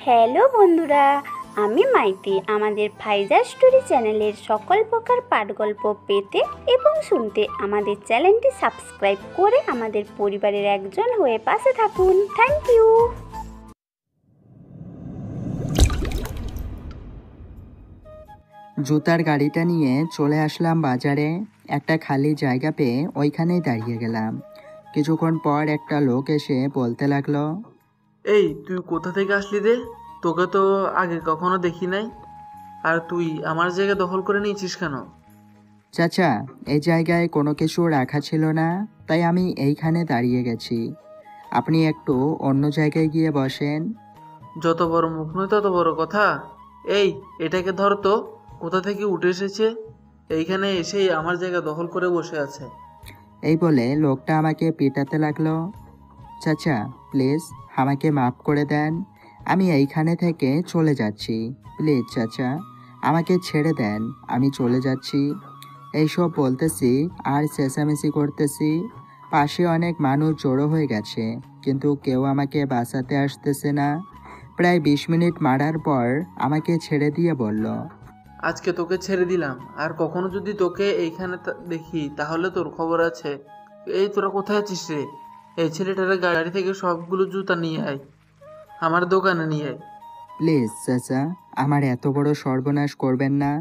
Hello বন্ধুরা, আমি মাইতি। আমাদের ফাইজা স্টোরি চ্যানেলের সকল প্রকার পাঠগল্প পেতে এবং শুনতে আমাদের চ্যানেলটি সাবস্ক্রাইব করে আমাদের পরিবারের একজন হয়ে পাশে থাকুন। Thank you. জুতার গাড়িটা নিয়ে চলে আসলাম বাজারে। একটা খালি জায়গা পেয়ে ওইখানেই দাঁড়িয়ে গেলাম। কিছুক্ষণ পর একটা লোক এসে বলতে লাগলো, এই তুই কোথা থেকে আসলি রে? তোকে তো আগে কখনো দেখি নাই। আর তুই আমার জায়গা দখল করে নিয়েছিস কেন? চাচা, এই জায়গায় কোনো কিছু রাখা ছিল না, তাই আমি এইখানে দাঁড়িয়ে গেছি। আপনি একটু অন্য জায়গায় গিয়ে বসেন। যত বড় মুখ নয় তত বড় কথা। এই এটাকে ধর তো, কোথা থেকে উঠে এসেছে, এইখানে এসেই আমার জায়গা দখল করে বসে আছে। এই বলে লোকটা আমাকে পিটাতে লাগলো। চাচা, প্লিজ আমাকে মাফ করে দেন। আমি এইখানে থেকে চলে যাচ্ছি। প্লিজ চাচা, আমাকে ছেড়ে দেন, আমি চলে যাচ্ছি। এইসব বলতেছি আর চেঁচামেচি করতেছি। পাশে অনেক মানুষ জড়ো হয়ে গেছে, কিন্তু কেউ আমাকে বাঁচাতে আসতেছে না। প্রায় 20 মিনিট মারার পর আমাকে ছেড়ে দিয়ে বলল, আজকে তোকে ছেড়ে দিলাম, আর কখনো যদি তোকে এইখানে দেখি তাহলে তোর খবর আছে। এই তোরা কোথায় আছিস রে? এই ছেলেটার গাড়ি থেকে সবগুলো জুতা নিয়ে আয়, আমার দোকানে নিয়ে আয়। প্লিজ চাচা, আমার এত বড় সর্বনাশ করবেন না।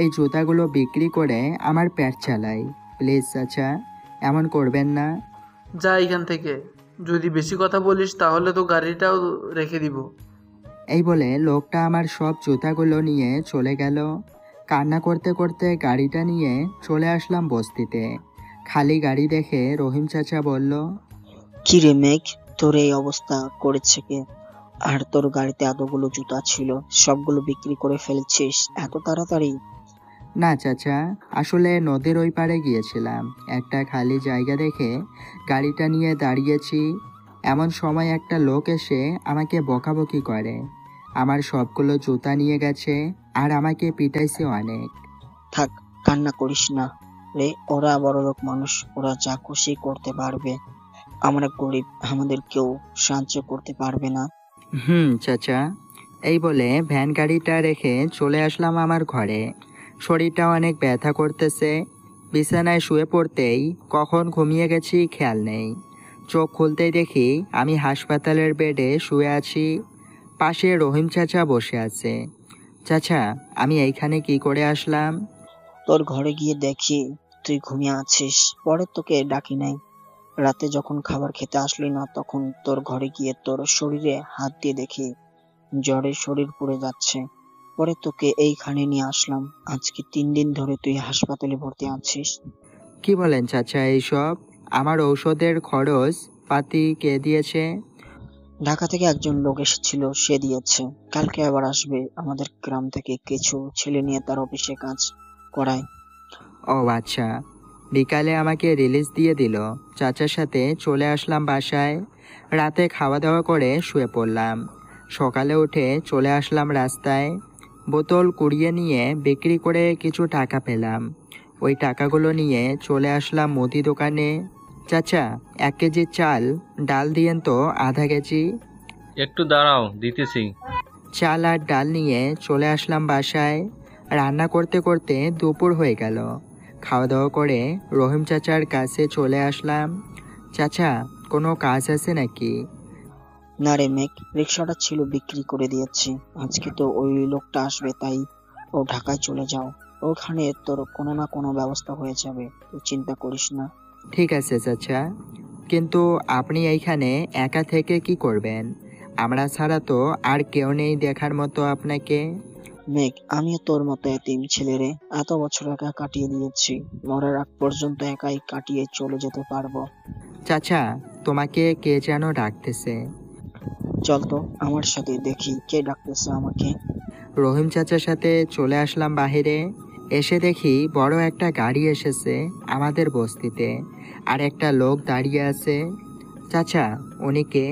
এই জুতাগুলো বিক্রি করে আমার পেট চালাই। প্লিজ চাচা, এমন করবেন না। যা এখান থেকে, যদি বেশি কথা বলিস তাহলে তো গাড়িটাও রেখে দিব। এই বলে লোকটা আমার সব জুতাগুলো নিয়ে চলে গেল। কান্না করতে করতে গাড়িটা নিয়ে চলে আসলাম বস্তিতে। খালি গাড়ি দেখে রহিম চাচা বলল, কি রে মেঘ, তোর এই অবস্থা করেছে কে? আর তোর গাড়িতে এতগুলো জুতা ছিল, সবগুলো বিক্রি করে ফেলছিস এত তাড়াতাড়ি? না চাচা, আসলে নদীর ওই পাড়ে গিয়েছিলাম। একটা খালি জায়গা দেখে গাড়িটা নিয়ে দাঁড়িয়েছি। এমন সময় একটা লোক এসে আমাকে বকাবকি করে। আমার সবগুলো জুতা নিয়ে গেছে আর আমাকে পিটাইছে অনেক। থাক, কান্না করিস না রে, ওরা বড়লোক মানুষ, ওরা যা খুশি করতে পারবে। আমরা গরিব, আমাদের কেউ সাহায্য করতে পারবে না। চাচা। এই বলে ভ্যান গাড়িটা রেখে চলে আসলাম আমার ঘরে। শরীরটা অনেক ব্যথা করতেছে। বিছানায় শুয়ে পড়তেই কখন ঘুমিয়ে গেছি খেয়াল নেই। চোখ খুলতেই দেখি আমি হাসপাতালের বেডে শুয়ে আছি। পাশে রহিম চাচা বসে আছে। চাচা, আমি এইখানে কি করে আসলাম? তোর ঘরে গিয়ে দেখি তুই ঘুমিয়ে আছিস, পরে তোকে ডাকি নাই। রাতে যখন খাবার খেতে আসলি না, তখন তোর ঘরে গিয়ে তোর শরীরে হাত দিয়ে দেখি জ্বরে শরীর পুড়ে যাচ্ছে। পরে তোকে এইখানে নিয়ে আসলাম। আজকে 3 দিন ধরে তুই হাসপাতালে ভর্তি আছিস। কি বলেন চাচা এইসব? আমার ঔষধের খরচ পাতি কে দিয়েছে? ঢাকা থেকে একজন লোক এসেছিল, সে দিয়েছে। কালকে আবার আসবে আমাদের গ্রাম থেকে কিছু ছেলে নিয়ে তার অফিসে কাজ করায়। ও আচ্ছা। বিকালে আমাকে রিলিজ দিয়ে দিল। চাচার সাথে চলে আসলাম বাসায়। রাতে খাওয়া দাওয়া করে শুয়ে পড়লাম। সকালে উঠে চলে আসলাম রাস্তায়। বোতল কুড়িয়ে নিয়ে বিক্রি করে কিছু টাকা পেলাম। ওই টাকাগুলো নিয়ে চলে আসলাম মুদি দোকানে। চাচা, 1 কেজি চাল ডাল দিয়েন তো আধা কেজি। একটু দাঁড়াও, দিতেছি। চাল আর ডাল নিয়ে চলে আসলাম বাসায়। রান্না করতে করতে দুপুর হয়ে গেল। খাওয়া দাওয়া করে রহিম চাচার কাছে চলে আসলাম। চাচা, কোনো কাজ আছে নাকি? না রে মেঘ, রিক্সাটা ছিল বিক্রি করে দিয়েছি। আজকে তো ওই লোকটা আসবে, তাই ও ঢাকায় চলে যাও। ওখানে তোর কোনো না কোনো ব্যবস্থা হয়ে যাবে, তুই চিন্তা করিস না। ঠিক আছে চাচা, কিন্তু আপনি এইখানে একা থেকে কি করবেন? আমরা ছাড়া তো আর কেউ নেই দেখার মতো আপনাকে। মেঘ, আমিও তোর মতো এতিম ছেলে রে, এত বছর একা কাটিয়ে দিয়েছি। মরার আগ পর্যন্ত একাই কাটিয়ে চলে যেতে পারবো। চাচা, তোমাকে কে যেন ডাকতেছে। চল তো আমার সাথে, দেখি কে ডাকতেছে আমাকে। রহিম চাচার সাথে চলে আসলাম বাহিরে। এসে দেখি বড় একটা গাড়ি এসেছে আমাদের বস্তিতে, আর একটা লোক দাঁড়িয়ে আছে। চাচা, উনি কে?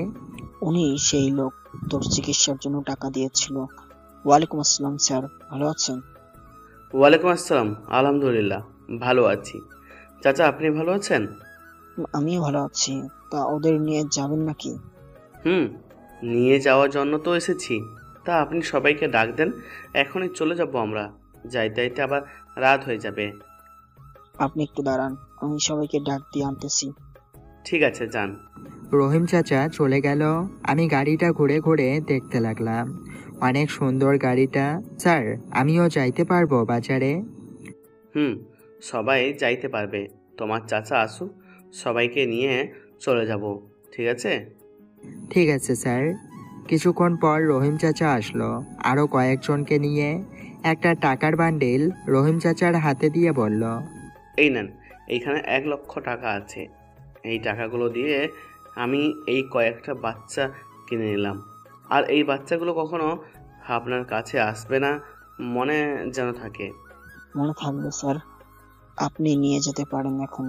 উনি সেই লোক, তোর চিকিৎসার জন্য টাকা দিয়েছিল। ওয়ালাইকুম আসসালাম স্যার, ভালো আছেন? ওয়ালাইকুম আসসালাম। আলহামদুলিল্লাহ ভালো আছি। চাচা, আপনি ভালো আছেন? আমিও ভালো আছি। তা ওদের নিয়ে যাবেন নাকি? হুম, নিয়ে যাওয়ার জন্য তো এসেছি। তা আপনি সবাইকে ডাক দেন, এখনই চলে যাব আমরা। যাইতে যাইতে আবার রাত হয়ে যাবে। আপনি একটু দাঁড়ান, আমি সবাইকে ডাক দিয়ে আনতেছি। ঠিক আছে, যান। রহিম চাচা চলে গেল। আমি গাড়িটা ঘুরে ঘুরে দেখতে লাগলাম। অনেক সুন্দর গাড়িটা। স্যার, আমিও যাইতে পারবো বাজারে? হুম, সবাই যাইতে পারবে। তোমার চাচা আসুক, সবাইকে নিয়ে চলে যাব। ঠিক আছে? ঠিক আছে স্যার। কিছুক্ষণ পর রহিম চাচা আসলো আরও কয়েকজনকে নিয়ে। একটা টাকার বান্ডিল রহিম চাচার হাতে দিয়ে বলল, এই নেন, এইখানে 1,00,000 টাকা আছে। এই টাকাগুলো দিয়ে আমি এই কয়েকটা বাচ্চা কিনে নিলাম। আর এই বাচ্চাগুলো কখনো আপনার কাছে আসবে না, মনে যেন থাকে। মনে থাকবে স্যার, আপনি নিয়ে যেতে পারেন এখন।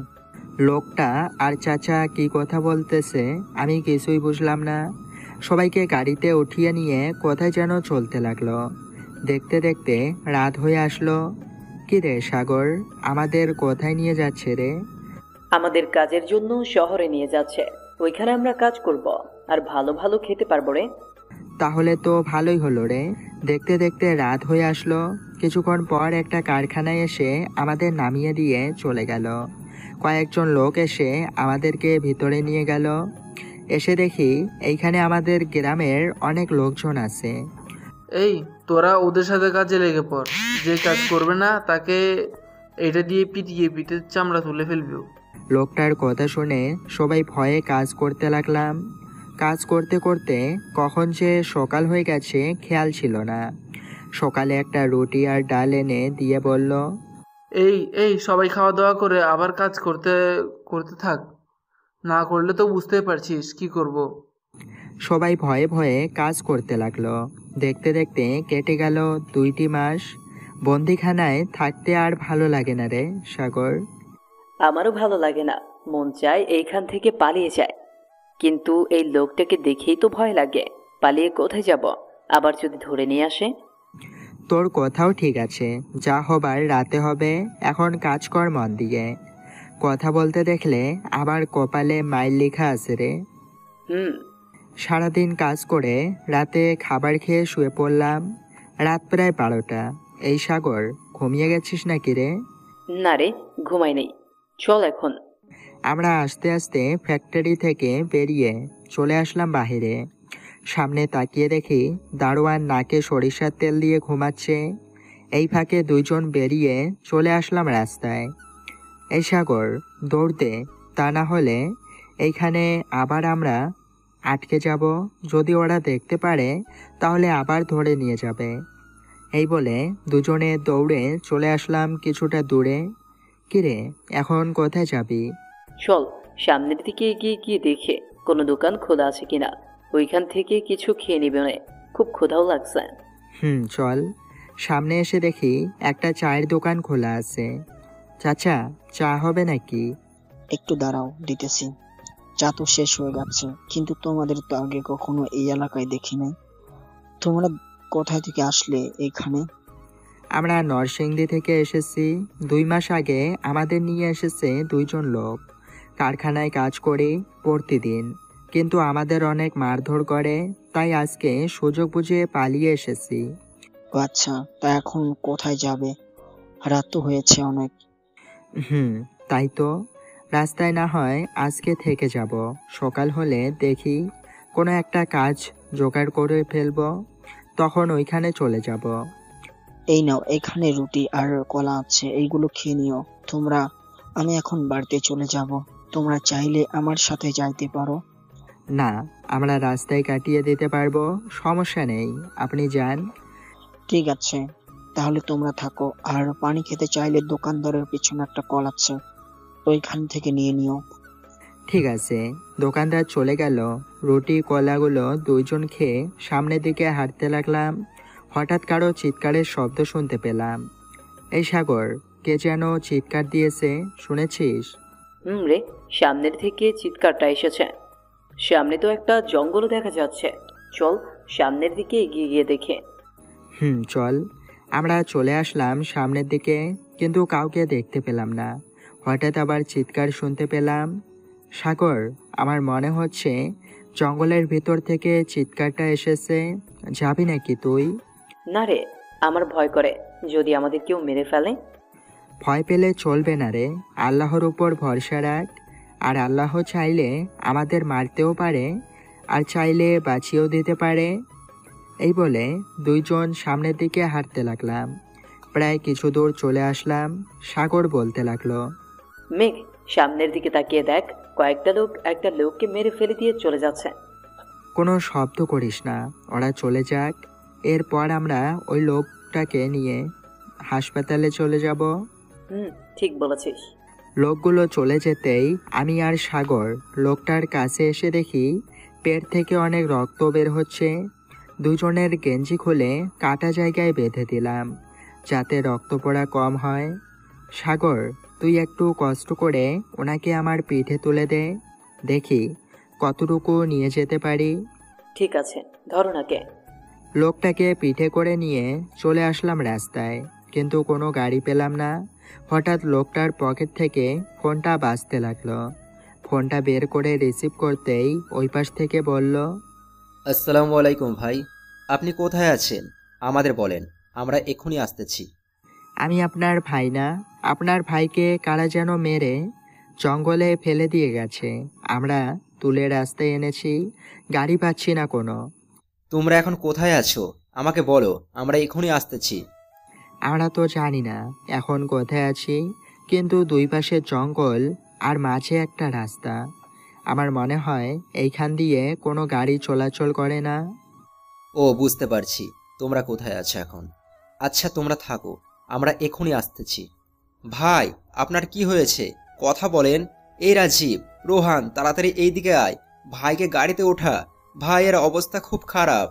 লোকটা আর চাচা কি কথা বলতেছে আমি কিছুই বুঝলাম না। সবাইকে গাড়িতে উঠিয়ে নিয়ে কোথায় যেন চলতে লাগলো। দেখতে দেখতে রাত হয়ে আসলো। কি রে সাগর, আমাদের কোথায় নিয়ে যাচ্ছে রে? আমাদের কাজের জন্য শহরে নিয়ে যাচ্ছে। ওইখানে আমরা কাজ করব আর ভালো ভালো খেতে পারবো রে। তাহলে তো ভালোই হলো রে। দেখতে দেখতে রাত হয়ে আসলো। কিছুক্ষণ পর একটা কারখানায় এসে আমাদের নামিয়ে দিয়ে চলে গেল। কয়েকজন লোক এসে আমাদেরকে ভিতরে নিয়ে গেল। এসে দেখি এইখানে আমাদের গ্রামের অনেক লোকজন আছে। এই, তোরা ওদের সাথে কাজে লেগে পড়। যে কাজ করবে না তাকে এটা দিয়ে পিটিয়ে পিঠের চামড়া তুলে ফেলবি। লোকটার কথা শুনে সবাই ভয়ে কাজ করতে লাগলাম। কাজ করতে করতে কখন যে সকাল হয়ে গেছে খেয়াল ছিল না। সকালে একটা রুটি আর ডাল এনে দিয়ে বলল, এই এই সবাই খাওয়া দাওয়া করে আবার কাজ করতে করতে থাক। না করলে তো বুঝতেই পারছিস কি করব। সবাই ভয়ে ভয়ে কাজ করতে লাগলো। দেখতে দেখতে কেটে গেল 2টি মাস। বন্দিখানায় থাকতে আর ভালো লাগে না রে সাগর। আমারও ভালো লাগে না, মন চায় এইখান থেকে পালিয়ে যায়। কিন্তু এই লোকটাকে দেখেই তো ভয় লাগে। পালিয়ে কোথায় যাব? আবার যদি ধরে নিয়ে আসে? তোর কথাও ঠিক আছে, যা হবার রাতে হবে। এখন কাজ কর মন দিয়ে। কথা বলতে দেখলে আবার কপালে মাইল লেখা আছে রে। হুম। সারাদিন কাজ করে রাতে খাবার খেয়ে শুয়ে পড়লাম। রাত প্রায় 12টা। এই সাগর, ঘুমিয়ে গেছিস নাকি রে? না রে, ঘুমাই নেই। চল এখন। আমরা আস্তে আস্তে ফ্যাক্টরি থেকে বেরিয়ে চলে আসলাম বাহিরে। সামনে তাকিয়ে দেখি দারোয়ান নাকে সরিষার তেল দিয়ে ঘুমাচ্ছে। এই ফাঁকে 2জন বেরিয়ে চলে আসলাম রাস্তায়। এই সাগর, দৌড় দে, তা না হলে এইখানে আবার আমরা আটকে যাব। যদি ওরা দেখতে পারে তাহলে আবার ধরে নিয়ে যাবে। এই বলে 2জনে দৌড়ে চলে আসলাম কিছুটা দূরে। কিরে, এখন কোথায় যাবি? চল, সামনের দিকে এগিয়ে গিয়ে দেখে কোনো দোকান খোলা আছে কিনা। ওইখান থেকে কিছু খেয়ে নিবে, খুব ক্ষুধাও লাগছে। চল। সামনে এসে দেখি একটা চায়ের দোকান খোলা আছে। চাচা, চা হবে নাকি? একটু দাঁড়াও, দিতেছি। চা তো শেষ হয়ে যাচ্ছে, কিন্তু তোমাদের তো আগে কখনো এই এলাকায় দেখি নাই। তোমরা কোথায় থেকে আসলে এইখানে? আমরা নরসিংদী থেকে এসেছি। 2 মাস আগে আমাদের নিয়ে এসেছে 2জন লোক। কারখানায় কাজ করি প্রতিদিন, কিন্তু আমাদের অনেক মারধর করে। তাই আজকে সুযোগ বুঝে পালিয়ে এসেছি। ও আচ্ছা, তা এখন কোথায় যাবে? রাত তো হয়েছে অনেক। তাই তো। রাস্তায় না হয় আজকে থেকে যাব। সকাল হলে দেখি কোনো একটা কাজ জোগাড় করে ফেলবো, তখন ওইখানে চলে যাব। এই নাও, এখানে রুটি আর কলা আছে, এইগুলো খেয়ে নিও তোমরা। আমি এখন বাড়িতে চলে যাব। তোমরা চাইলে আমার সাথে যাইতে পারো। না, আমরা রাস্তায় কাটিয়ে দিতে পারবো, সমস্যা নেই, আপনি যান। ঠিক আছে, তাহলে তোমরা থাকো। আর পানি খেতে চাইলে দোকানদারের পিছনে একটা কল আছে, ওইখান থেকে নিয়ে নিও। ঠিক আছে। দোকানদার চলে গেল। রুটি কলাগুলো 2জন খেয়ে সামনের দিকে হাঁটতে লাগলাম। হঠাৎ কারো চিৎকারের শব্দ শুনতে পেলাম। এই সাগর, কে যেন চিৎকার দিয়েছে, শুনেছিস? রে, সামনের থেকে চিৎকারটা এসেছে। সামনে তো একটা জঙ্গলও দেখা যাচ্ছে। চল, সামনের দিকে এগিয়ে গিয়ে দেখে। চল। আমরা চলে আসলাম সামনের দিকে, কিন্তু কাউকে দেখতে পেলাম না। হঠাৎ আবার চিৎকার শুনতে পেলাম। সাগর, আমার মনে হচ্ছে জঙ্গলের ভিতর থেকে চিৎকারটা এসেছে। যাবি নাকি তুই? না রে, আমার ভয় করে যদি আমাদের কেউ মেরে ফেলে। ভয় পেলে চলবে না রে, আল্লাহর উপর ভরসা রাখ। আর আল্লাহ চাইলে আমাদের মারতেও পারে, আর চাইলে বাঁচিয়েও দিতে পারে। এই বলে দুইজন সামনের দিকে হাঁটতে লাগলাম। প্রায় কিছু দূর চলে আসলাম। সাগর বলতে লাগলো, মেঘ, সামনের দিকে তাকিয়ে দেখ, কয়েকটা লোক একটা লোককে মেরে ফেলে দিয়ে চলে যাচ্ছে। কোনো শব্দ করিস না, ওরা চলে যাক। এরপর আমরা ওই লোকটাকে নিয়ে হাসপাতালে চলে যাব। ঠিক বলেছিস। লোকগুলো চলে যেতেই আমি আর সাগর লোকটার কাছে এসে দেখি পেট থেকে অনেক রক্ত বের হচ্ছে। দুজনের গেঞ্জি খুলে কাটা জায়গায় বেঁধে দিলাম যাতে রক্ত পড়া কম হয়। সাগর, তুই একটু কষ্ট করে ওনাকে আমার পিঠে তুলে দে, দেখি কতটুকু নিয়ে যেতে পারি। ঠিক আছে, ধরো নাকে। লোকটাকে পিঠে করে নিয়ে চলে আসলাম রাস্তায়, কিন্তু কোনো গাড়ি পেলাম না। হঠাৎ লোকটার পকেট থেকে ফোনটা বাজতে লাগলো। ফোনটা বের করে রিসিভ করতেই ওই পাশ থেকে বলল, আসসালামু আলাইকুম ভাই, আপনি কোথায় আছেন? আমাদের বলেন, আমরা এখনই আসতেছি। আমি আপনার ভাই না, আপনার ভাইকে কারা যেন মেরে জঙ্গলে ফেলে দিয়ে গেছে। আমরা তুলে রাস্তায় এনেছি, গাড়ি পাচ্ছি না কোনো। তোমরা এখন কোথায় আছো আমাকে বলো, আমরা এখনই আসতেছি। আমরা তো জানি না এখন কোথায় আছি, কিন্তু দুই পাশে জঙ্গল আর মাঝে একটা রাস্তা। আমার মনে হয় এইখান দিয়ে কোনো গাড়ি চলাচল করে না। ও, বুঝতে পারছি তোমরা কোথায় আছো এখন। আচ্ছা তোমরা থাকো, আমরা এখনই আসতেছি। ভাই, আপনার কি হয়েছে? কথা বলেন। এই রাজীব, রোহান, তাড়াতাড়ি এইদিকে আয়, ভাইকে গাড়িতে ওঠা, ভাইয়ের অবস্থা খুব খারাপ।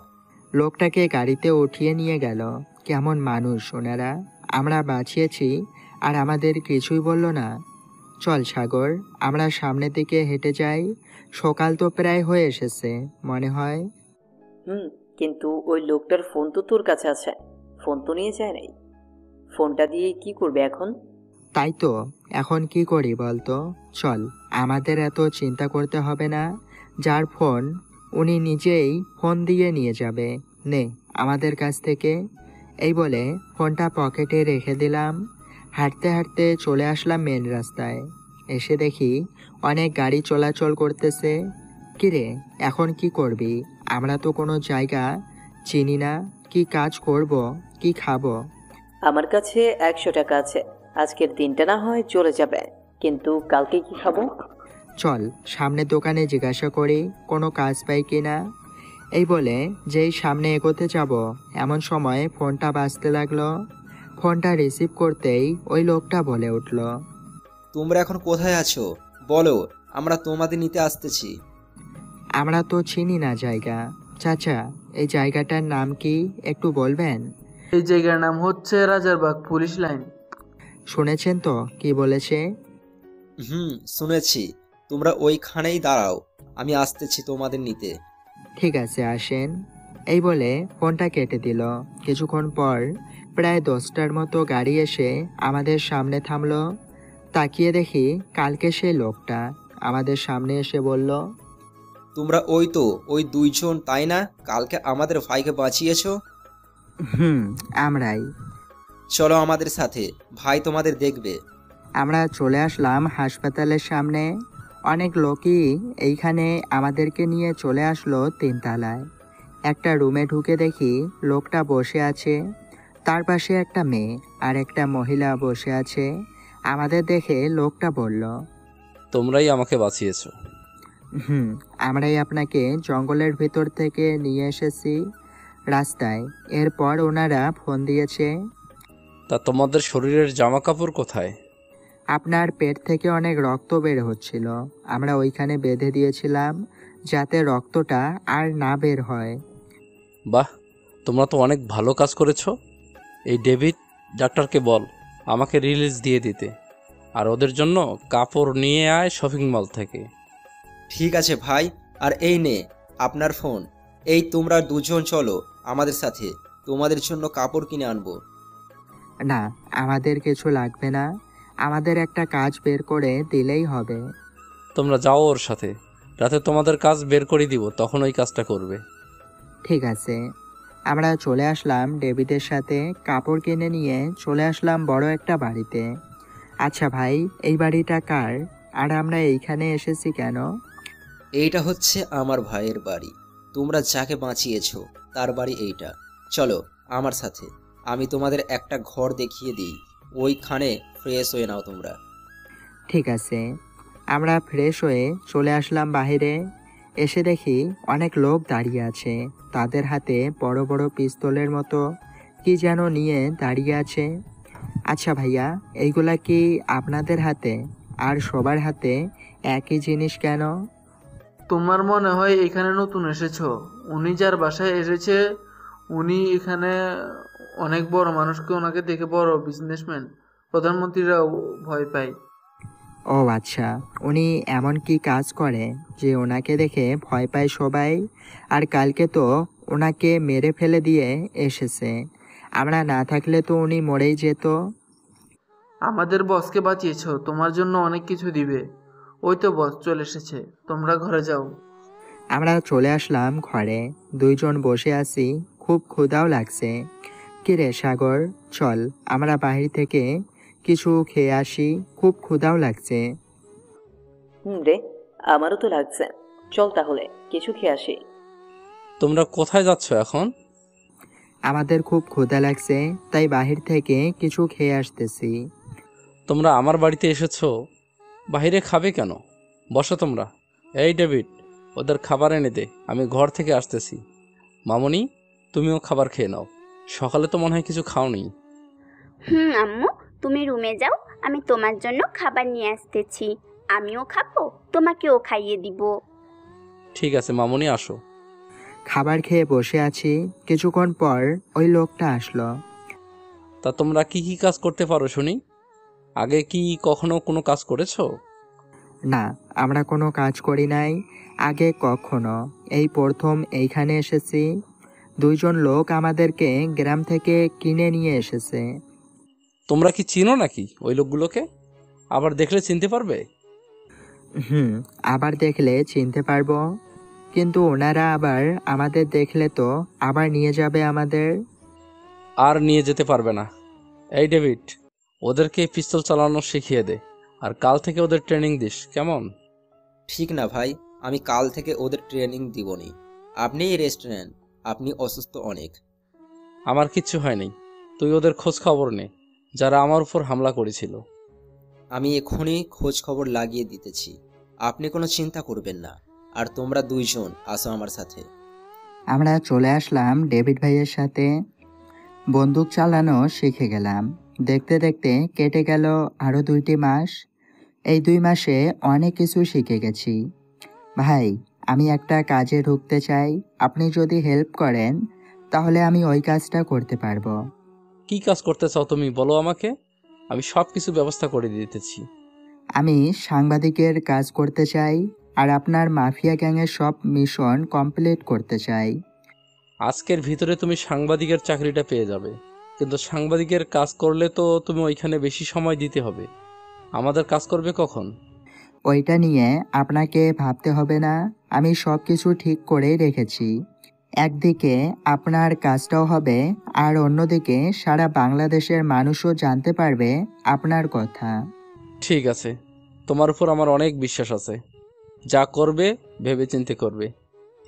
লোকটাকে গাড়িতে উঠিয়ে নিয়ে গেল। কেমন মানুষ ওনারা! আমরা বাঁচিয়েছি আর আমাদের কিছুই বলল না। চল সাগর, আমরা সামনের দিকে হেঁটে যাই। সকাল তো প্রায় হয়ে এসেছে মনে হয়। কিন্তু ওই লোকটার ফোন তো তোর কাছে আছে, ফোন তো নিয়ে যায় নাই। ফোনটা দিয়ে কি করবে এখন? তাই তো, এখন কি করি বলতো? চল, আমাদের এত চিন্তা করতে হবে না। যার ফোন উনি নিজেই ফোন দিয়ে নিয়ে যাবে। নে আমাদের কাছ থেকে। এই বলে ফোনটা পকেটে রেখে দিলাম। হাঁটতে হাঁটতে চলে আসলাম মেন রাস্তায়। এসে দেখি অনেক গাড়ি চলাচল করতেছে। কিরে, এখন কি করবি? আমরা তো কোনো জায়গা চিনি না, কি কাজ করব, কি খাবো? আমার কাছে 100 টাকা আছে, আজকের দিনটা না হয় চলে যাবে, কিন্তু কালকে কি খাবো? চল সামনের দোকানে জিজ্ঞাসা করি কোনো কাজ পাই কিনা। এই বলে যেই সামনে এগোতে যাব এমন সময় ফোনটা বাজতে লাগলো। ফোনটা রিসিভ করতেই ওই লোকটা বলে উঠল, তোমরা এখন কোথায় আছো বলো, আমরা তোমাদের নিতে আসতেছি। আমরা তো চিনি না জায়গা। চাচা, এই জায়গাটার নাম কি একটু বলবেন? এই জায়গার নাম হচ্ছে রাজারবাগ পুলিশ লাইন। শুনেছেন তো কি বলেছে? শুনেছি। তোমরা ওইখানেই দাঁড়াও, আমি আসতেছি তোমাদের নিতে। ঠিক আছে, আসেন। এই বলে ফোনটা কেটে দিল। কিছুক্ষণ পর প্রায় 10টার মতো গাড়ি এসে আমাদের সামনে থামলো। তাকিয়ে দেখি কালকে সেই লোকটা আমাদের সামনে এসে বলল, তোমরা ওই দুইজন তাই না, কালকে আমাদের ভাইকে বাঁচিয়েছো? আমরাই। চলো আমাদের সাথে, ভাই তোমাদের দেখবে। আমরা চলে আসলাম হাসপাতালের সামনে। অনেক লোকই এইখানে আমাদেরকে নিয়ে চলে আসলো 3 তলায়। একটা রুমে ঢুকে দেখি লোকটা বসে আছে, তার পাশে একটা মেয়ে আর একটা মহিলা বসে আছে। আমাদের দেখে লোকটা বলল, তোমরাই আমাকে বাঁচিয়েছো। আমরাই আপনাকে জঙ্গলের ভিতর থেকে নিয়ে এসেছি রাস্তায়। এরপর ওনারা ফোন দিয়েছে। তা তোমাদের শরীরের জামা কাপড় কোথায়? আপনার পেট থেকে অনেক রক্ত বের হচ্ছিল, আমরা ওইখানে বেঁধে দিয়েছিলাম যাতে রক্তটা আর না বের হয়। বাহ, তোমরা তো অনেক ভালো কাজ করেছো। এই ডেভিড ডাক্তারকে বল আমাকে রিলিজ দিয়ে দিতে, আর ওদের জন্য কাপড় নিয়ে আয় শপিং মল থেকে। ঠিক আছে ভাই, আর এই নে আপনার ফোন। এই তোমরা দুজন চলো আমাদের সাথে, তোমাদের জন্য কাপড় কিনে আনবো। না, আমাদের কিছু লাগবে না, আমাদের একটা কাজ বের করে দিলেই হবে। তোমরা যাও ওর সাথে, রাতে তোমাদের কাজ বের করে দিব, তখন ওই কাজটা করবে। ঠিক আছে। আমরা চলে আসলাম ডেভিডের সাথে, কাপড় কিনে নিয়ে চলে আসলাম বড় একটা বাড়িতে। আচ্ছা ভাই, এই বাড়িটা কার, আর আমরা এইখানে এসেছি কেন? এইটা হচ্ছে আমার ভাইয়ের বাড়ি। তোমরা যাকে বাঁচিয়েছো তার বাড়ি এইটা। চলো আমার সাথে, আমি তোমাদের একটা ঘর দেখিয়ে দিই, ওইখানে ফ্রেশ হয়ে নাও তোমরা। ঠিক আছে। আমরা ফ্রেশ হয়ে চলে আসলাম বাইরে। এসে দেখি অনেক লোক দাঁড়িয়ে আছে, তাদের হাতে বড় বড় পিস্তলের মতো কি যেন নিয়ে দাঁড়িয়ে আছে। আচ্ছা ভাইয়া, এইগুলা কি আপনাদের হাতে? আর সবার হাতে একই জিনিস কেন? তোমার মনে হয় এখানে নতুন এসেছো। উনি যার বাসায় এসেছে উনি এখানে অনেক বড় মানুষকে, ওনাকে দেখে বড় বিজনেসম্যান, প্রধানমন্ত্রীরাও ভয় পায়। ও আচ্ছা, উনি এমন কি কাজ করে যে ওনাকে দেখে ভয় পায় সবাই? আর কালকে তো ওনাকে মেরে ফেলে দিয়ে এসেছে, আমরা না থাকলে তো উনি মরেই যেত। আমাদের বসকে বাঁচিয়েছো, তোমার জন্য অনেক কিছু দিবে। ওই তো বস চলে এসেছে, তোমরা ঘরে যাও। আমরা চলে আসলাম ঘরে, দুইজন বসে আছি, খুব ক্ষুধাও লাগছে। কিরে সাগর, চল আমরা বাহির থেকে কিছু খেয়ে আসি, খুব ক্ষুধাও লাগছে। রে, আমারও তো লাগছে। চল তাহলে কিছু খেয়ে আসি। তোমরা কোথায় যাচ্ছ এখন? আমাদের খুব ক্ষুধা লাগছে, তাই বাহির থেকে কিছু খেয়ে আসতেছি। তোমরা আমার বাড়িতে এসেছো, বাইরে খাবে কেন? বসো তোমরা। এই ডেভিড, ওদের খাবার এনে দে, আমি ঘর থেকে আসতেছি। মামনি, তুমিও খাবার খেয়ে নাও, সকালে তো মনে হয় কিছু খাওনি। আম্মু, তুমি রুমে যাও, আমি তোমার জন্য খাবার নিয়ে আসতেছি। আমিও খাবো, তোমাকেও খাইয়ে দিব। ঠিক আছে মামনি, আসো। খাবার খেয়ে বসে আছি, কিছুক্ষণ পর ওই লোকটা আসলো। তা তোমরা কি কি কাজ করতে পারো শুনি? আগে কি কখনো কোনো কাজ করেছো? না, আমরা কোনো কাজ করি নাই আগে কখনো, এই প্রথম এইখানে এসেছি। দুইজন লোক আমাদেরকে গ্রাম থেকে কিনে নিয়ে এসেছে। তোমরা কি চিনো নাকি ওই লোকগুলোকে? আবার দেখলে চিনতে পারবে? আবার দেখলে চিনতে পারবো, কিন্তু ওনারা আবার আমাদের দেখলে তো আবার নিয়ে যাবে আমাদের। আর নিয়ে যেতে পারবে না। এই ডেভিড, ওদেরকে পিস্তল চালানো শিখিয়ে দে, আর কাল থেকে ওদের ট্রেনিং দিস, কেমন? ঠিক না ভাই, আমি কাল থেকে ওদের ট্রেনিং দিবনি। আপনি রেস্ট নেন, আপনি অসুস্থ অনেক। আমার কিচ্ছু হয়নি, তুই ওদের খোঁজ খবর নে, যারা আমার উপর হামলা করেছিল। আমি এখনই খোঁজ খবর লাগিয়ে দিতেছি, আপনি কোনো চিন্তা করবেন না। আর তোমরা দুইজন আসো আমার সাথে। আমরা চলে আসলাম ডেভিড ভাইয়ের সাথে, বন্দুক চালানো শিখে গেলাম। দেখতে দেখতে কেটে গেল আরও 2টি মাস। এই 2 মাসে অনেক কিছু শিখে গেছি। ভাই, আমি একটা কাজে ঢুকতে চাই, আপনি যদি হেল্প করেন তাহলে আমি ওই কাজটা করতে পারবো। কি কাজ করতে চাও তুমি, বলো আমাকে, আমি সব কিছু ব্যবস্থা করে দিতেছি। আমি সাংবাদিকের কাজ করতে চাই, আর আপনার মাফিয়া গ্যাংয়ের সব মিশন কমপ্লিট করতে চাই। আজকের ভিতরে তুমি সাংবাদিকের চাকরিটা পেয়ে যাবে, কিন্তু সাংবাদিকের কাজ করলে তো তুমি ওইখানে বেশি সময় দিতে হবে। আমাদের কাজ করবে কখন? ওইটা নিয়ে আপনাকে ভাবতে হবে না, আমি সব কিছু ঠিক করে রেখেছি। একদিকে আপনার কাজটাও হবে, আর অন্যদিকে সারা বাংলাদেশের মানুষও জানতে পারবে আপনার কথা। ঠিক আছে, তোমার উপর আমার অনেক বিশ্বাস আছে। যা করবে ভেবেচিন্তে করবে,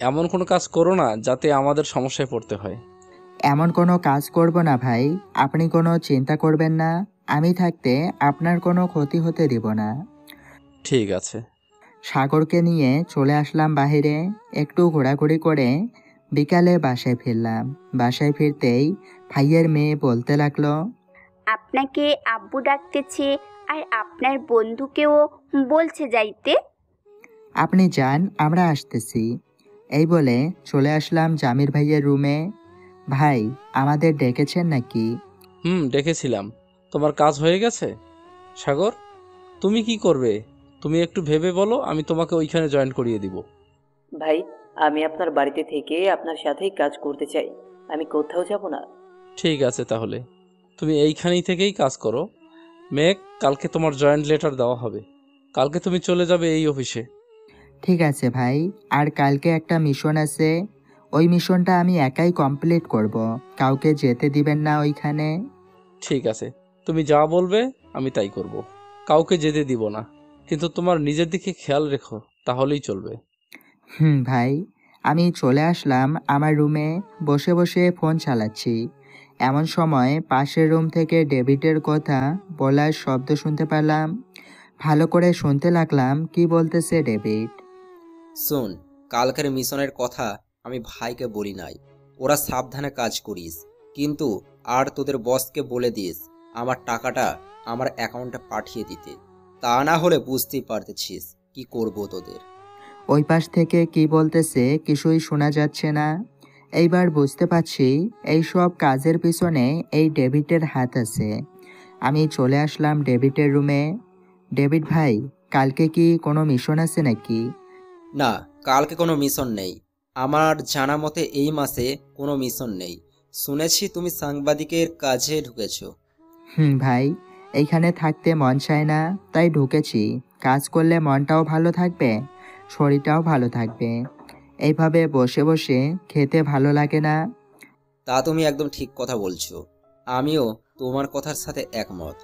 এমন কোনো কাজ করো না যাতে আমাদের সমস্যায় পড়তে হয়। এমন কোনো কাজ করব না ভাই, আপনি কোনো চিন্তা করবেন না, আমি থাকতে আপনার কোনো ক্ষতি হতে দিব না। ঠিক আছে। সাগরকে নিয়ে চলে আসলাম বাহিরে, একটু ঘোরাঘুরি করে বিকালে বাসায় ফিরলাম। বাসায় ফিরতেই ভাইয়ের মেয়ে বলতে লাগলো, আপনাকে আব্বু ডাকতেছে, আর আপনার বন্ধুকেও বলছে যাইতে। আপনি যান, আমরা আসতেছি। এই বলে চলে আসলাম জামির ভাইয়ের রুমে। ভাই, আমাদের ডেকেছেন নাকি? ডেকেছিলাম। তোমার কাজ হয়ে গেছে? সাগর, তুমি কি করবে? তুমি একটু ভেবে বলো, আমি তোমাকে ওইখানে জয়েন করিয়ে দিব। ভাই, আমি আপনার বাড়িতে থেকে আপনার সাথেই কাজ করতে চাই, আমি কোথাও যাব না। ঠিক আছে, তাহলে তুমি এইখানেই থেকেই কাজ করো। মেঘ, কালকে তোমার জয়েন্ট লেটার দেওয়া হবে। কালকে তুমি চলে যাবে এই অফিসে। ঠিক আছে ভাই, আর কালকে একটা মিশন আছে, ওই মিশনটা আমি একাই কমপ্লিট করব, কাউকে যেতে দিবেন না ওইখানে। ঠিক আছে, তুমি যা বলবে আমি তাই করব। কাউকে যেতে দিব না, কিন্তু তোমার নিজের দিকে খেয়াল রেখো, তাহলেই চলবে। ভাই, আমি চলে আসলাম আমার রুমে, বসে বসে ফোন চালাচ্ছি। এমন সময় পাশের রুম থেকে ডেভিডের কথা বলার শব্দ শুনতে পেলাম। ভালো করে শুনতে লাগলাম কি বলতেছে ডেভিড। শোন, কালকের মিশনের কথা আমি ভাইকে বলি নাই, ওরা সাবধানে কাজ করিস, কিন্তু আর তোদের বসকে বলে দিস আমার টাকাটা আমার অ্যাকাউন্টে পাঠিয়ে দিতে, তা না হলে বুঝতেই পারতেছিস কি করব তোদের। ওই পাশ থেকে কি বলতেছে কিছুই শোনা যাচ্ছে না। এইবার বুঝতে পারছি এই সব কাজের পিছনে এই ডেভিডের হাত আছে। আমি চলে আসলাম ডেভিডের রুমে। ডেভিড ভাই, কালকে কি কোনো মিশন আছে নাকি? না, কালকে কোনো মিশন নেই, আমার জানা মতে এই মাসে কোনো মিশন নেই। শুনেছি তুমি সাংবাদিকের কাজে ঢুকেছো। ভাই, এইখানে থাকতে মন চায় না, তাই ঢুকেছি। কাজ করলে মনটাও ভালো থাকবে, শরীরটাও ভালো থাকবে। এইভাবে বসে বসে খেতে ভালো লাগে না। তা তুমি একদম ঠিক কথা বলছো, আমিও তোমার কথার সাথে একমত।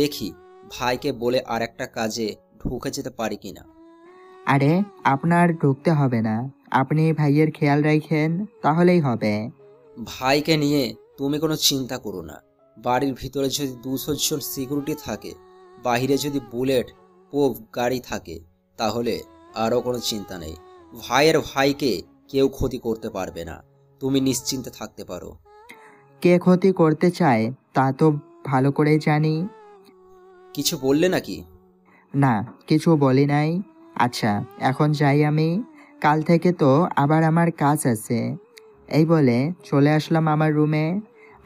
দেখি ভাইকে বলে আর একটা কাজে ঢুকে যেতে পারি কিনা। আরে, আপনার ঢুকতে হবে না, আপনি ভাইয়ের খেয়াল রাখেন, তাহলেই হবে। ভাইকে নিয়ে তুমি কোনো চিন্তা করো না, বাড়ির ভিতরে যদি 200 জন সিকিউরিটি থাকে, বাইরে যদি বুলেট প্রুফ গাড়ি থাকে, তাহলে আরও কোনো চিন্তা নেই। ভাইয়ের ভাইকে কেউ ক্ষতি করতে পারবে না, তুমি নিশ্চিন্তে থাকতে পারো। কে ক্ষতি করতে চায় তা তো ভালো করেই জানি। কিছু বললে নাকি? না, কিছু বলি নাই। আচ্ছা, এখন যাই আমি, কাল থেকে তো আবার আমার কাজ আছে। এই বলে চলে আসলাম আমার রুমে।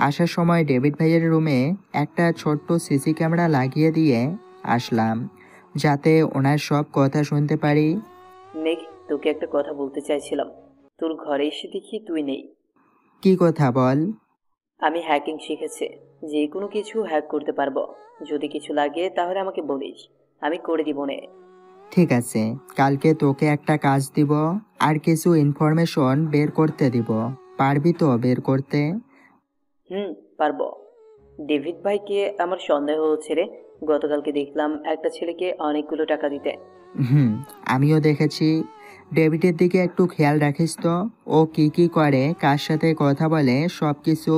আসার সময় ডেভিড ভাইয়ের রুমে একটা ছোট্ট সিসি ক্যামেরা লাগিয়ে দিয়ে আসলাম, যাতে ওনার সব কথা শুনতে পারি। মেঘ, তোকে একটা কথা বলতে চাইছিলাম। তোর ঘরে এসে দেখি তুই নেই। কি কথা বল? আমি হ্যাকিং শিখেছি, যে কোনো কিছু হ্যাক করতে পারবো। যদি কিছু লাগে তাহলে আমাকে বলিস, আমি করে দিব নে। ঠিক আছে, কালকে তোকে একটা কাজ দিব, আর কিছু ইনফরমেশন বের করতে দিব। পারবি তো বের করতে? পারবো। ডেভিড ভাইকে আমার সন্দেহ হচ্ছে রে। গতকালকে দেখলাম একটা ছেলেকে অনেকগুলো টাকা দিতে। আমিও দেখেছি। ডেভিডের দিকে একটু খেয়াল রাখিস তো, ও কি কি করে, কার সাথে কথা বলে, সব কিছু।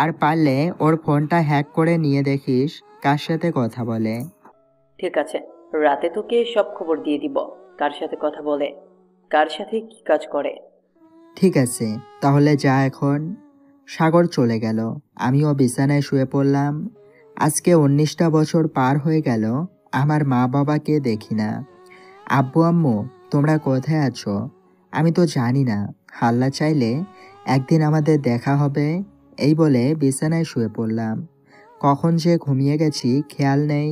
আর পারলে ওর ফোনটা হ্যাক করে নিয়ে দেখিস কার সাথে কথা বলে। ঠিক আছে, রাতে তোকে সব খবর দিয়ে দিব, কার সাথে কথা বলে, কার সাথে কি কাজ করে। ঠিক আছে, তাহলে যা এখন। সাগর চলে গেল, আমিও বিছানায় শুয়ে পড়লাম। আজকে 19টা বছর পার হয়ে গেল আমার মা বাবাকে দেখি না। আব্বু আম্মু, তোমরা কোথায় আছো? আমি তো জানি না, আল্লাহ চাইলে একদিন আমাদের দেখা হবে। এই বলে বিছানায় শুয়ে পড়লাম। কখন যে ঘুমিয়ে গেছি খেয়াল নেই।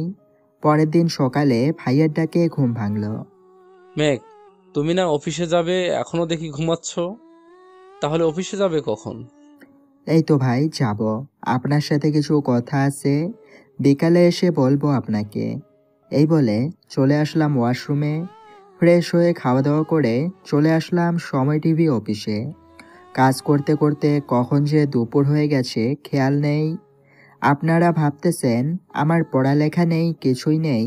পরের দিন সকালে ভাইয়ের ডাকে ঘুম ভাঙল। মেঘ, তুমি না অফিসে যাবে, এখনো দেখি ঘুমাচ্ছ। তাহলে অফিসে যাবে কখন? এই তো ভাই যাব, আপনার সাথে কিছু কথা আছে, বিকালে এসে বলবো আপনাকে। এই বলে চলে আসলাম ওয়াশরুমে। ফ্রেশ হয়ে খাওয়া দাওয়া করে চলে আসলাম সময় টিভি অফিসে। কাজ করতে করতে কখন যে দুপুর হয়ে গেছে খেয়াল নেই। আপনারা ভাবতেছেন আমার পড়ালেখা নেই, কিছুই নেই,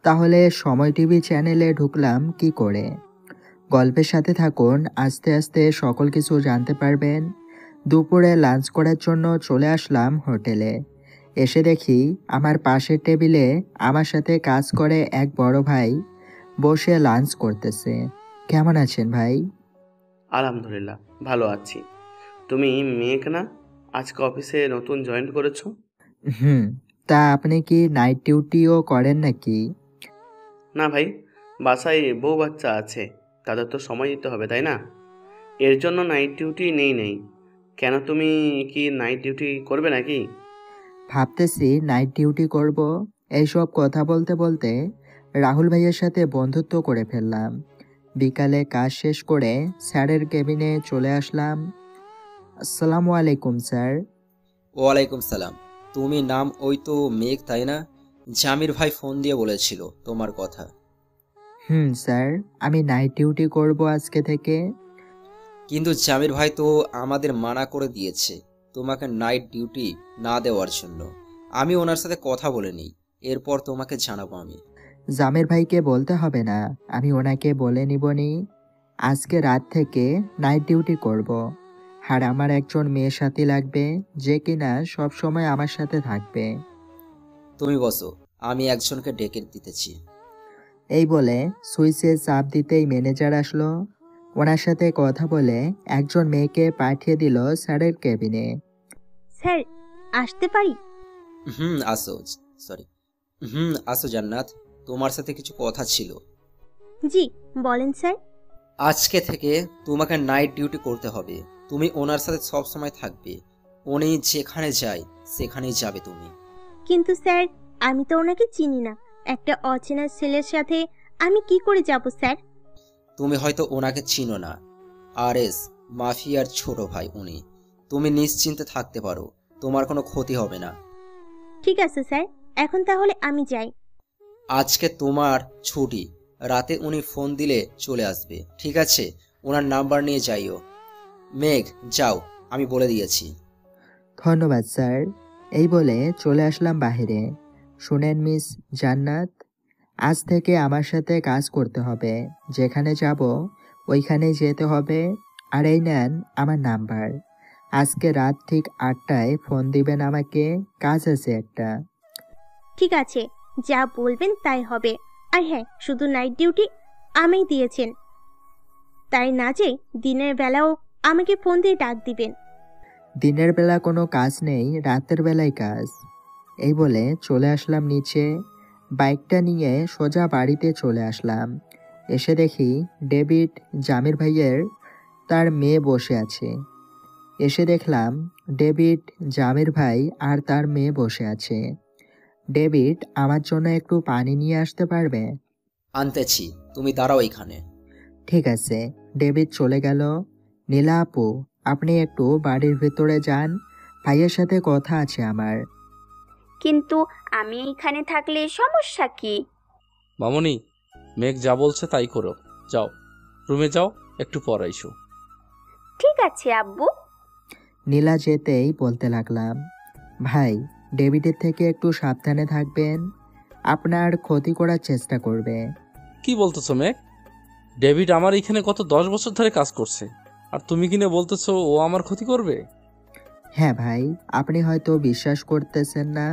তাহলে সময় টিভি চ্যানেলে ঢুকলাম কি করে? গল্পের সাথে থাকুন, আস্তে আস্তে সকল কিছু জানতে পারবেন। দুপুরে লাঞ্চ করার জন্য চলে আসলাম হোটেলে। এসে দেখি আমার পাশের টেবিলে আমার সাথে কাজ করে এক বড় ভাই বসে লাঞ্চ করতেছে। কেমন আছেন ভাই? আলহামদুলিল্লাহ, ভালো আছি। তুমি মেঘ না? আজকে অফিসে নতুন জয়েন করেছো? হুম, তা আপনি কি নাইট ডিউটিও করেন নাকি? না ভাই, বাসায় বউ বাচ্চা আছে, তাদের তো সময় দিতে হবে, তাই না? এর জন্য নাইট ডিউটি নেই। কেন, তুমি কি নাইট ডিউটি করবে নাকি? ভাবতেছি নাইট ডিউটি করব। এইসব কথা বলতে বলতে রাহুল ভাইয়ের সাথে বন্ধুত্ব করে ফেললাম। বিকালে কাজ শেষ করে স্যারের কেবিনে চলে আসলাম। আসসালামু আলাইকুম স্যার। ওয়ালাইকুম সালাম। তুমি নাম ওই তো মেঘ, তাই না? জামির ভাই ফোন দিয়ে বলেছিল তোমার কথা। স্যার, আমি নাইট ডিউটি করব আজকে থেকে। কিন্তু জামির ভাই তো আমাদের মানা করে দিয়েছে তোমাকে নাইট ডিউটি না দেওয়ার জন্য। আমি ওনার সাথে কথা বলে নিই, এরপর তোমাকে জানাবো আমি। জামির ভাইকে বলতে হবে না, আমি ওনাকে বলে নিবনি। আজকে রাত থেকে নাইট ডিউটি করব। আর আমার একজন মেয়ে সাথী লাগবে, যে কিনা সব সময় আমার সাথে থাকবে। তুমি বসো, আমি একজনকে ডেকে দিতেছি। এই বলে সুইচে চাপ দিতেই ম্যানেজার আসলো। ওনার সাথে কথা বলে একজন মেয়েকে পাঠিয়ে দিল স্যারের কেবিনে। স্যার, আসতে পারি? আসো। সরি, আসো জান্নাত, তোমার সাথে কিছু কথা ছিল। জি, বলেন স্যার। আজকে থেকে তোমাকে নাইট ডিউটি করতে হবে। তুমি ওনার সাথে সব সময় থাকবে, উনি যেখানে যায় সেখানেই যাবে তুমি। কিন্তু স্যার, আমি তো ওনাকে চিনি না। একটা অচেনা ছেলের সাথে আমি কি করে যাব স্যার? তুমি হয়তো ওনাকে চিনো না, আরএস মাফিয়ার ছোট ভাই উনি। তুমি নিশ্চিন্তে থাকতে পারো, তোমার কোনো ক্ষতি হবে না। ঠিক আছে স্যার, এখন তাহলে আমি যাই। আজকে তোমার ছুটি, রাতে উনি ফোন দিলে চলে আসবে, ঠিক আছে? ওনার নাম্বার নিয়ে যাইও। মেঘ, যাও, আমি বলে দিয়েছি। ধন্যবাদ স্যার। এই বলে চলে আসলাম বাহিরে। শুনেন মিস জান্নাত, আজ থেকে আমার সাথে কাজ করতে হবে। যেখানে যাব ওইখানেই যেতে হবে। আর এই নেন আমার নাম্বার। আজকে রাত ঠিক 8টায় ফোন দিবেন আমাকে, কাজ আছে একটা। ঠিক আছে, যা বলবেন তাই হবে। আর হ্যাঁ, শুধু নাইট ডিউটি আমিই দিয়েছেন, তাই না যে দিনের বেলাও আমাকে ফোন দিয়ে ডাক দিবেন। দিনের বেলা কোনো কাজ নেই, রাতের বেলায় কাজ। এই বলে চলে আসলাম নিচে। বাইকটা নিয়ে সোজা বাড়িতে চলে আসলাম। এসে দেখি ডেভিড জামির ভাইয়ের তার মেয়ে বসে আছে। এসে দেখলাম ডেভিড জামির ভাই আর তার মেয়ে বসে আছে। ডেভিড, আমার জন্য একটু পানি নিয়ে আসতে পারবে? আনতেছি, তুমি দাঁড়াও এখানে। ঠিক আছে। ডেভিড চলে গেল। নীলা আপু, আপনি একটু বাড়ির ভেতরে যান, ভাইয়ের সাথে কথা আছে আমার। কিন্তু আমি এইখানে থাকলে সমস্যা কি? মামনি, মেঘ যা বলছে তাই করো। যাও, রুমে যাও, একটু পর আইসো। ঠিক আছে আব্বু। নীলা যেতেই বলতে লাগলাম, ভাই, ডেভিডের থেকে একটু সাবধানে থাকবেন, আপনার ক্ষতি করার চেষ্টা করবে। কি বলতেছো মেঘ? ডেভিড আমার এখানে কত 10 বছর ধরে কাজ করছে, আর তুমি কিনে বলতেছো ও আমার ক্ষতি করবে? হ্যাঁ ভাই, আপনি হয়তো বিশ্বাস করতেছেন না,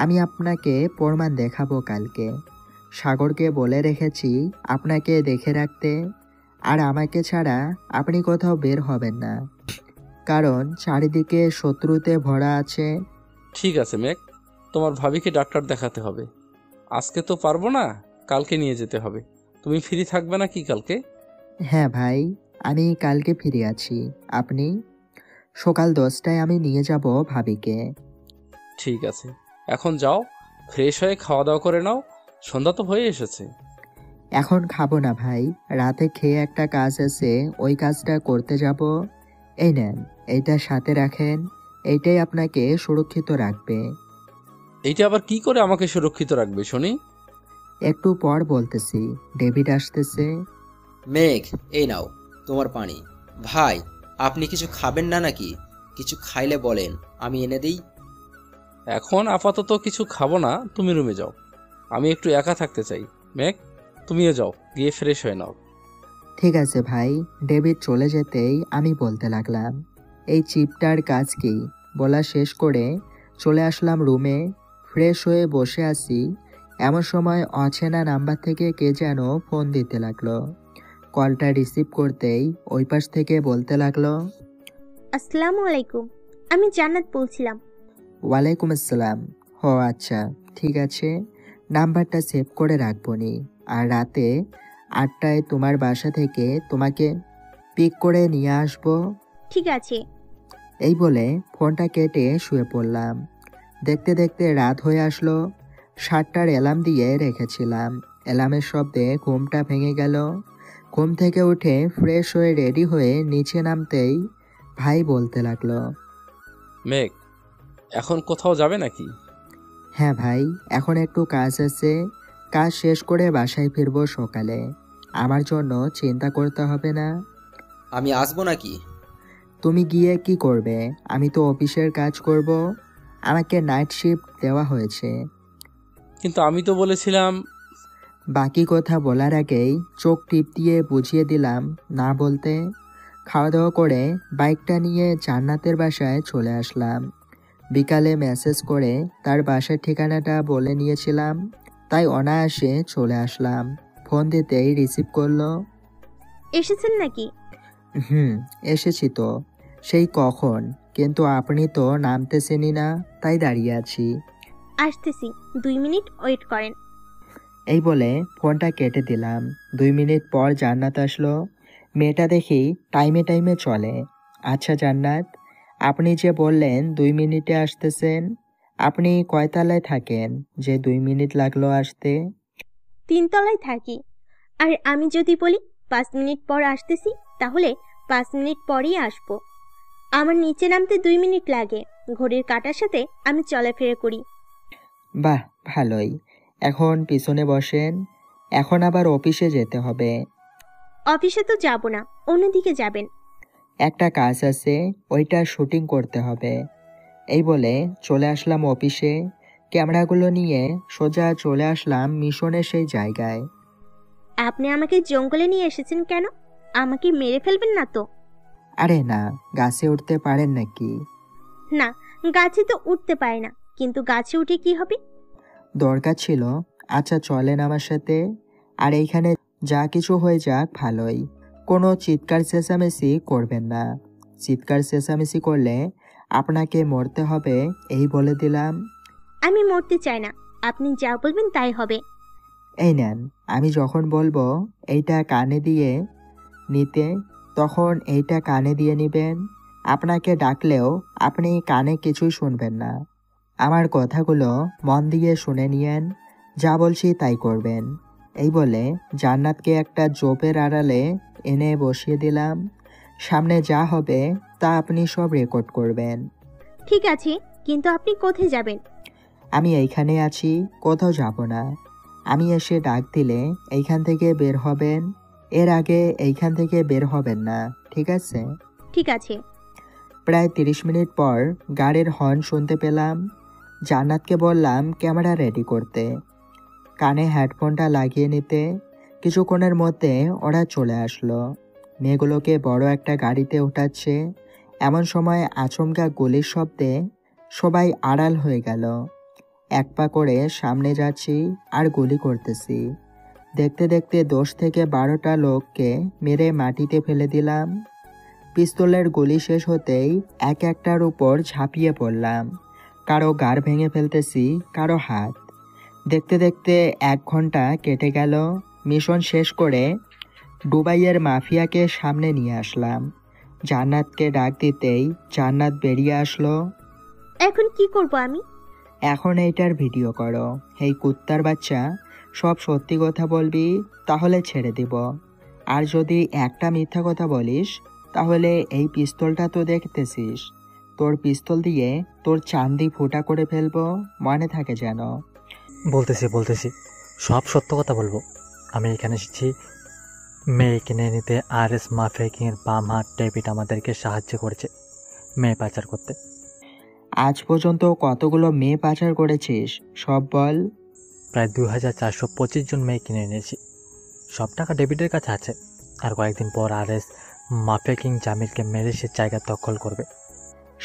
আমি আপনাকে প্রমাণ দেখাবো কালকে। সাগরকে বলে রেখেছি আপনাকে দেখে রাখতে, আর আমাকে ছাড়া আপনি কোথাও বের হবেন না, কারণ চারিদিকে শত্রুতে ভরা আছে। ঠিক আছে মেঘ, তোমার ভাবিকে ডাক্তার দেখাতে হবে। আজকে তো পারবো না, কালকে নিয়ে যেতে হবে। তুমি ফ্রি থাকবে না কি কালকে? হ্যাঁ ভাই, আমি কালকে ফিরে আছি। আপনি? সকাল 10টায় আমি নিয়ে যাব ভাবিকে। ঠিক আছে, এখন যাও, ফ্রেশ হয়ে খাওয়া দাওয়া করে নাও, সন্ধ্যা তো হয়ে এসেছে। এখন খাবো না ভাই, রাতে খেয়ে একটা কাজ আছে, ওই কাজটা করতে যাব। এই নেন, এইটা সাথে রাখেন, এইটাই আপনাকে সুরক্ষিত রাখবে। এইটা আবার কি করে আমাকে সুরক্ষিত রাখবে শুনি? একটু পর বলতেছি, ডেভিড আসতেছে। মেঘ, এই নাও তোমার পানি। ভাই, আপনি কিছু খাবেন না নাকি? কিছু খাইলে বলেন, আমি এনে দিই। এখন আপাতত কিছু খাবো না, তুমি রুমে যাও, আমি একটু একা থাকতে চাই। মেঘ, তুমিও যাও, গিয়ে ফ্রেশ হয়ে নাও। ঠিক আছে ভাই। ডেভিড চলে যেতেই আমি বলতে লাগলাম, এই চিপটার কাজ কি? বলা শেষ করে চলে আসলাম রুমে। ফ্রেশ হয়ে বসে আছি, এমন সময় অচেনা নাম্বার থেকে কে যেন ফোন দিতে লাগলো। কলটা রিসিভ করতেই ওই পাশ থেকে বলতে লাগলো, আসসালামু আলাইকুম, আমি জান্নাত বলছিলাম। ওয়ালাইকুম আসসালাম। ও আচ্ছা, ঠিক আছে, নাম্বারটা সেভ করে রাখবনি। আর রাতে 8টায় তোমার বাসা থেকে তোমাকে পিক করে নিয়ে আসবো। ঠিক আছে। এই বলে ফোনটা কেটে শুয়ে পড়লাম। দেখতে দেখতে রাত হয়ে আসলো। 7টার অ্যালার্ম দিয়ে রেখেছিলাম। অ্যালার্মের শব্দে ঘুমটা ভেঙে গেল। ঘুম থেকে উঠে ফ্রেশ হয়ে রেডি হয়ে নিচে নামতেই ভাই বলতে লাগলো, মেঘ, এখন কোথাও যাবে নাকি? হ্যাঁ ভাই, এখন একটু কাজ আছে, কাজ শেষ করে বাসায় ফিরবো সকালে। আমার জন্য চিন্তা করতে হবে না। আমি আসবো নাকি? তুমি গিয়ে কি করবে? আমি তো অফিসের কাজ করব। আমাকে নাইট শিফট দেওয়া হয়েছে। কিন্তু আমি তো বলেছিলাম। বাকি কথা বলার আগেই চোখ টিপ দিয়ে বুঝিয়ে দিলাম না বলতে। খাওয়া দাওয়া করে বাইকটা নিয়ে জান্নাতের বাসায় চলে আসলাম। বিকালে মেসেজ করে তার বাসার ঠিকানাটা বলে নিয়েছিলাম, তাই অনায়াসে চলে আসলাম। ফোন দিতেই রিসিভ করলো। এসেছেন নাকি? এসেছি তো, সেই কখন, কিন্তু আপনি তো নামতেছেনই না, তাই দাঁড়িয়ে আছি। আসতেছি, 2 মিনিট ওয়েট করেন। এই বলে ফোনটা কেটে দিলাম। 2 মিনিট পর জান্নাত আসলো। মেয়েটা দেখি টাইমে টাইমে চলে। আচ্ছা জান্নাত, আপনি যে বললেন 2 মিনিটে আসতেছেন, আপনি কয়তলায় থাকেন যে 2 মিনিট লাগলো আসতে? 3 তলায় থাকি। আর আমি যদি বলি 5 মিনিট পর আসতেছি, তাহলে 5 মিনিট পরেই আসবো। আমার নিচে নামতে 2 মিনিট লাগে। ঘড়ির কাঁটার সাথে আমি চলাফেরা করি। বাহ, ভালোই। এখন পিছনে বসেন। এখন আবার অফিসে যেতে হবে। অফিসে তো যাব না, অন্যদিকে যাবেন। একটা কাজ আছে, ওইটা শুটিং করতে হবে। এই বলে চলে আসলাম অফিসে। ক্যামেরাগুলো নিয়ে সোজা চলে আসলাম মিশনের সেই জায়গায়। আপনি আমাকে জঙ্গলে নিয়ে এসেছেন কেন? আমাকে মেরে ফেলবেন না তো? আরে না, গাছে উঠতে পারেন নাকি? না, গাছে তো উঠতে পারে না, কিন্তু গাছে উঠে কি হবে? দরকার ছিল। আচ্ছা চলেন আমার সাথে। আর এইখানে যা কিছু হয়ে যাক ভালোই। কোনো চিৎকার চেঁচামেচি করবেন না। চিৎকার চেঁচামেচি করলে আপনাকে মরতে হবে, এই বলে দিলাম। আমি মরতে চাই না, আপনি যা বলবেন তাই হবে। এই নেন, আমি যখন বলবো এইটা কানে দিয়ে নিতে, তখন এইটা কানে দিয়ে নিবেন। আপনাকে ডাকলেও আপনি কানে কিছুই শুনবেন না। আমার কথাগুলো মন দিয়ে শুনে নিয়েন, যা বলছি তাই করবেন। এই বলে জান্নাতকে একটা জোপের আড়ালে এনে বসিয়ে দিলাম। সামনে যা হবে তা আপনি সব রেকর্ড করবেন। ঠিক আছে, কিন্তু আপনি কোথায় যাবেন? আমি এইখানে আছি, কোথাও যাব না। আমি এসে ডাক দিলে এইখান থেকে বের হবেন। এর আগে এইখান থেকে বের হবেন না, ঠিক আছে? ঠিক আছে। প্রায় 30 মিনিট পর গাড়ির হর্ন শুনতে পেলাম। জান্নাতকে বললাম ক্যামেরা রেডি করতে, কানে হেডফোনটা লাগিয়ে নিতে। কিছুক্ষণের মধ্যে ওরা চলে আসলো। মেয়েগুলোকে বড় একটা গাড়িতে উঠাচ্ছে। এমন সময় আচমকা গুলির শব্দে সবাই আড়াল হয়ে গেল। এক পা করে সামনে যাচ্ছি আর গুলি করতেছি। দেখতে দেখতে 10 থেকে 12টা লোককে মেরে মাটিতে ফেলে দিলাম। পিস্তলের গুলি শেষ হতেই এক একটার উপর ঝাঁপিয়ে পড়লাম। কারো গাড় ভেঙে ফেলতেছি, কারো হাত। দেখতে দেখতে 1 ঘন্টা কেটে গেল। মিশন শেষ করে দুবাইয়ের মাফিয়াকে সামনে নিয়ে আসলাম। জান্নাতকে ডাক দিতেই জান্নাত বেরিয়ে আসলো। এখন কি করব আমি? এখন এইটার ভিডিও করো। এই কুত্তার বাচ্চা, সব সত্যি কথা বলবি তাহলে ছেড়ে দিব। আর যদি একটা মিথ্যা কথা বলিস তাহলে এই পিস্তলটা তো দেখতেছিস, তোর পিস্তল দিয়ে তোর চান্দি ফুটা করে ফেলবো, মনে থাকে যেন। বলতেছি সব সত্য কথা বলবো। আমি এখানে এসেছি মেয়ে কিনে নিতে। RS মাফিয়া কিংয়ের বাম হাত ডেভিড আমাদেরকে সাহায্য করেছে মেয়ে পাচার করতে। আজ পর্যন্ত কতগুলো মেয়ে পাচার করেছিস সব বল। প্রায় 2425 জন মেয়ে কিনে এনেছি। সব টাকা ডেভিডের কাছে আছে। আর কয়েকদিন পর RS মাফিয়া কিং জামিলকে মেরে সে জায়গা দখল করবে।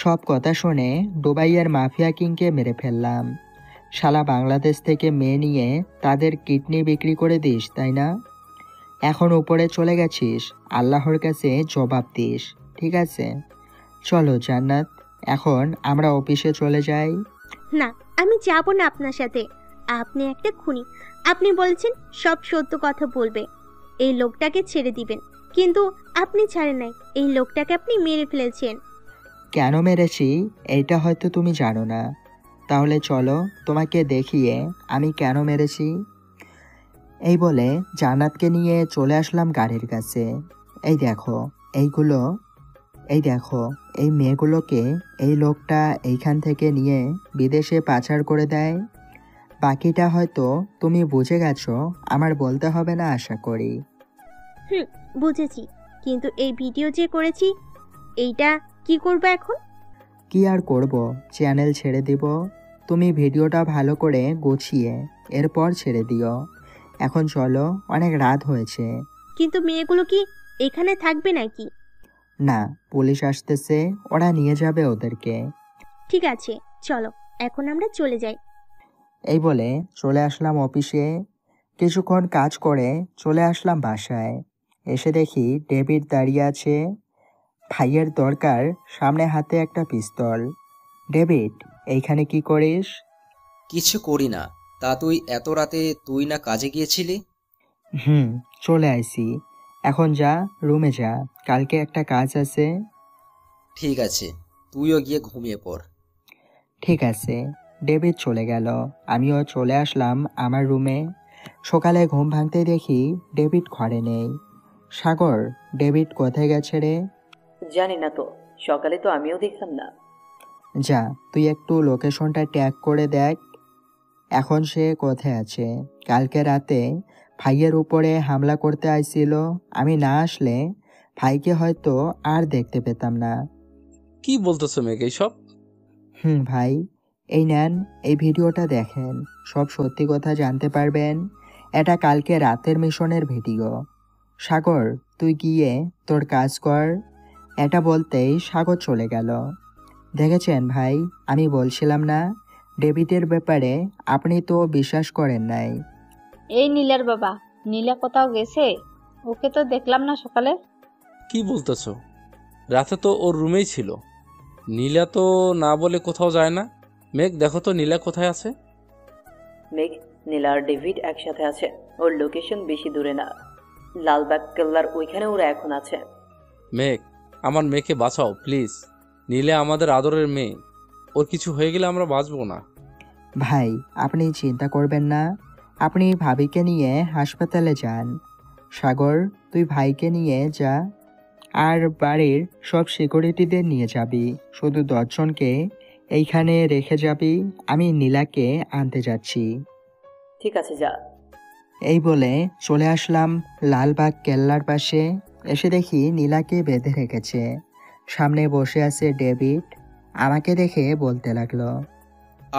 সব কথা শুনে দুবাইয়ের মাফিয়া কিংকে মেরে ফেললাম। শালা বাংলাদেশ থেকে মেয়ে নিয়ে তাদের কিডনি বিক্রি করে দিস, তাই না? এখন উপরে চলে গেছিস, আল্লাহর কাছে জবাব দিস, ঠিক আছে? চলো জান্নাত, এখন আমরা অফিসে চলে যাই। না, আমি যাব না আপনার সাথে। আপনি একটা খুনি। আপনি বলেছেন সব সত্য কথা বলবে। এই লোকটাকে ছেড়ে দিবেন, কিন্তু আপনি ছাড়েন নাই। এই লোকটাকে আপনি মেরে ফেলেছেন। কেন মেরেছি এইটা হয়তো তুমি জানো না, তাহলে চলো তোমাকে দেখিয়ে আমি কেন মেরেছি। এই বলে জান্নাতকে নিয়ে চলে আসলাম গাড়ির কাছে। এই দেখো এই মেয়েগুলোকে এই লোকটা এইখান থেকে নিয়ে বিদেশে পাচার করে দেয়। বাকিটা হয়তো তুমি বুঝে গেছো, আমার বলতে হবে না আশা করি। বুঝেছি, কিন্তু এই ভিডিও যে করেছি এইটা কি করবো এখন? কি আর করব, চ্যানেল ছেড়ে দিব। তুমি ভিডিওটা ভালো করে গুছিয়ে এরপর ছেড়ে দিও। এখন চলো, অনেক রাত হয়েছে। কিন্তু মেয়েগুলো কি এখানে থাকবে নাকি? না, পুলিশ আসতেছে, ওরা নিয়ে যাবে ওদেরকে। ঠিক আছে, চলো এখন আমরা চলে যাই। এই বলে চলে আসলাম অফিসে। কিছুক্ষণ কাজ করে চলে আসলাম বাসায়। এসে দেখি ডেভিড দাঁড়িয়ে আছে। ভাইয়ের দরকার, সামনে হাতে একটা পিস্তল। ডেভিড, এইখানে কি করিস? কিছু করি না। তা তুই এত রাতে তুই না কাজে গিয়েছিলি? চলে আইছি। এখন যা, রুমে যা, কালকে একটা কাজ আছে। ঠিক আছে, তুইও গিয়ে ঘুমিয়ে পড়। ঠিক আছে। ডেভিড চলে গেল, আমিও চলে আসলাম আমার রুমে। সকালে ঘুম ভাঙতেই দেখি ডেভিড ঘরে নেই। সাগর, ডেভিড কোথায় গেছে রে? জানি না তো, সকালে তো আমিও দেখলাম না। যা, তুই একটু লোকেশনটা ট্যাগ করে দেখ এখন সে কোথায় আছে। কালকে রাতে ভাইয়ের উপরে হামলা করতে আইছিল, আমি না আসলে ভাইকে হয়তো আর দেখতে পেতাম না। কি বলতেছো মেঘ এইসব? ভাই, এই নেন, এই ভিডিওটা দেখেন, সব সত্যি কথা জানতে পারবেন। এটা কালকে রাতের মিশনের ভিডিও। সাগর, তুই গিয়ে তোর কাজ কর। এটা বলতেই সাগর চলে গেল। দেখেছেন ভাই, আমি বলছিলাম না, ডেভিডের ব্যাপারে আপনি তো বিশ্বাস করেন নাই। এই নীলার বাবা, নীলা কোথাও গেছে? ওকে তো দেখলাম না সকালে। কি বলতেছো? রাতে তো ওর রুমেই ছিল। নীলা তো না বলে কোথাও যায় না। মেঘ, দেখো তো নীলা কোথায় আছে। মেঘ, নীলা আর ডেভিড একসাথে আছে। ওর লোকেশন বেশি দূরে না, লালবাগ কেল্লার ওইখানে ওরা এখন আছে। মেঘ, আমার মেয়েকে বাঁচাও প্লিজ। নীলা আমাদের আদরের মেয়ে, ওর কিছু হয়ে গেলে আমরা বাঁচবো না। ভাই, আপনি চিন্তা করবেন না, আপনি ভাবিকে নিয়ে হাসপাতালে যান। সাগর, তুই ভাইকে নিয়ে যা, আর বাড়ির সব সিকিউরিটিদের নিয়ে যাবি। শুধু 10 জনকে এইখানে রেখে যাবি, আমি নীলাকে আনতে যাচ্ছি। ঠিক আছে, যা। এই বলে চলে আসলাম লালবাগ কেল্লার পাশে। এসে দেখি নীলাকে বেঁধে রেখেছে, সামনে বসে আছে ডেভিড। আমাকে দেখে বলতে লাগলো,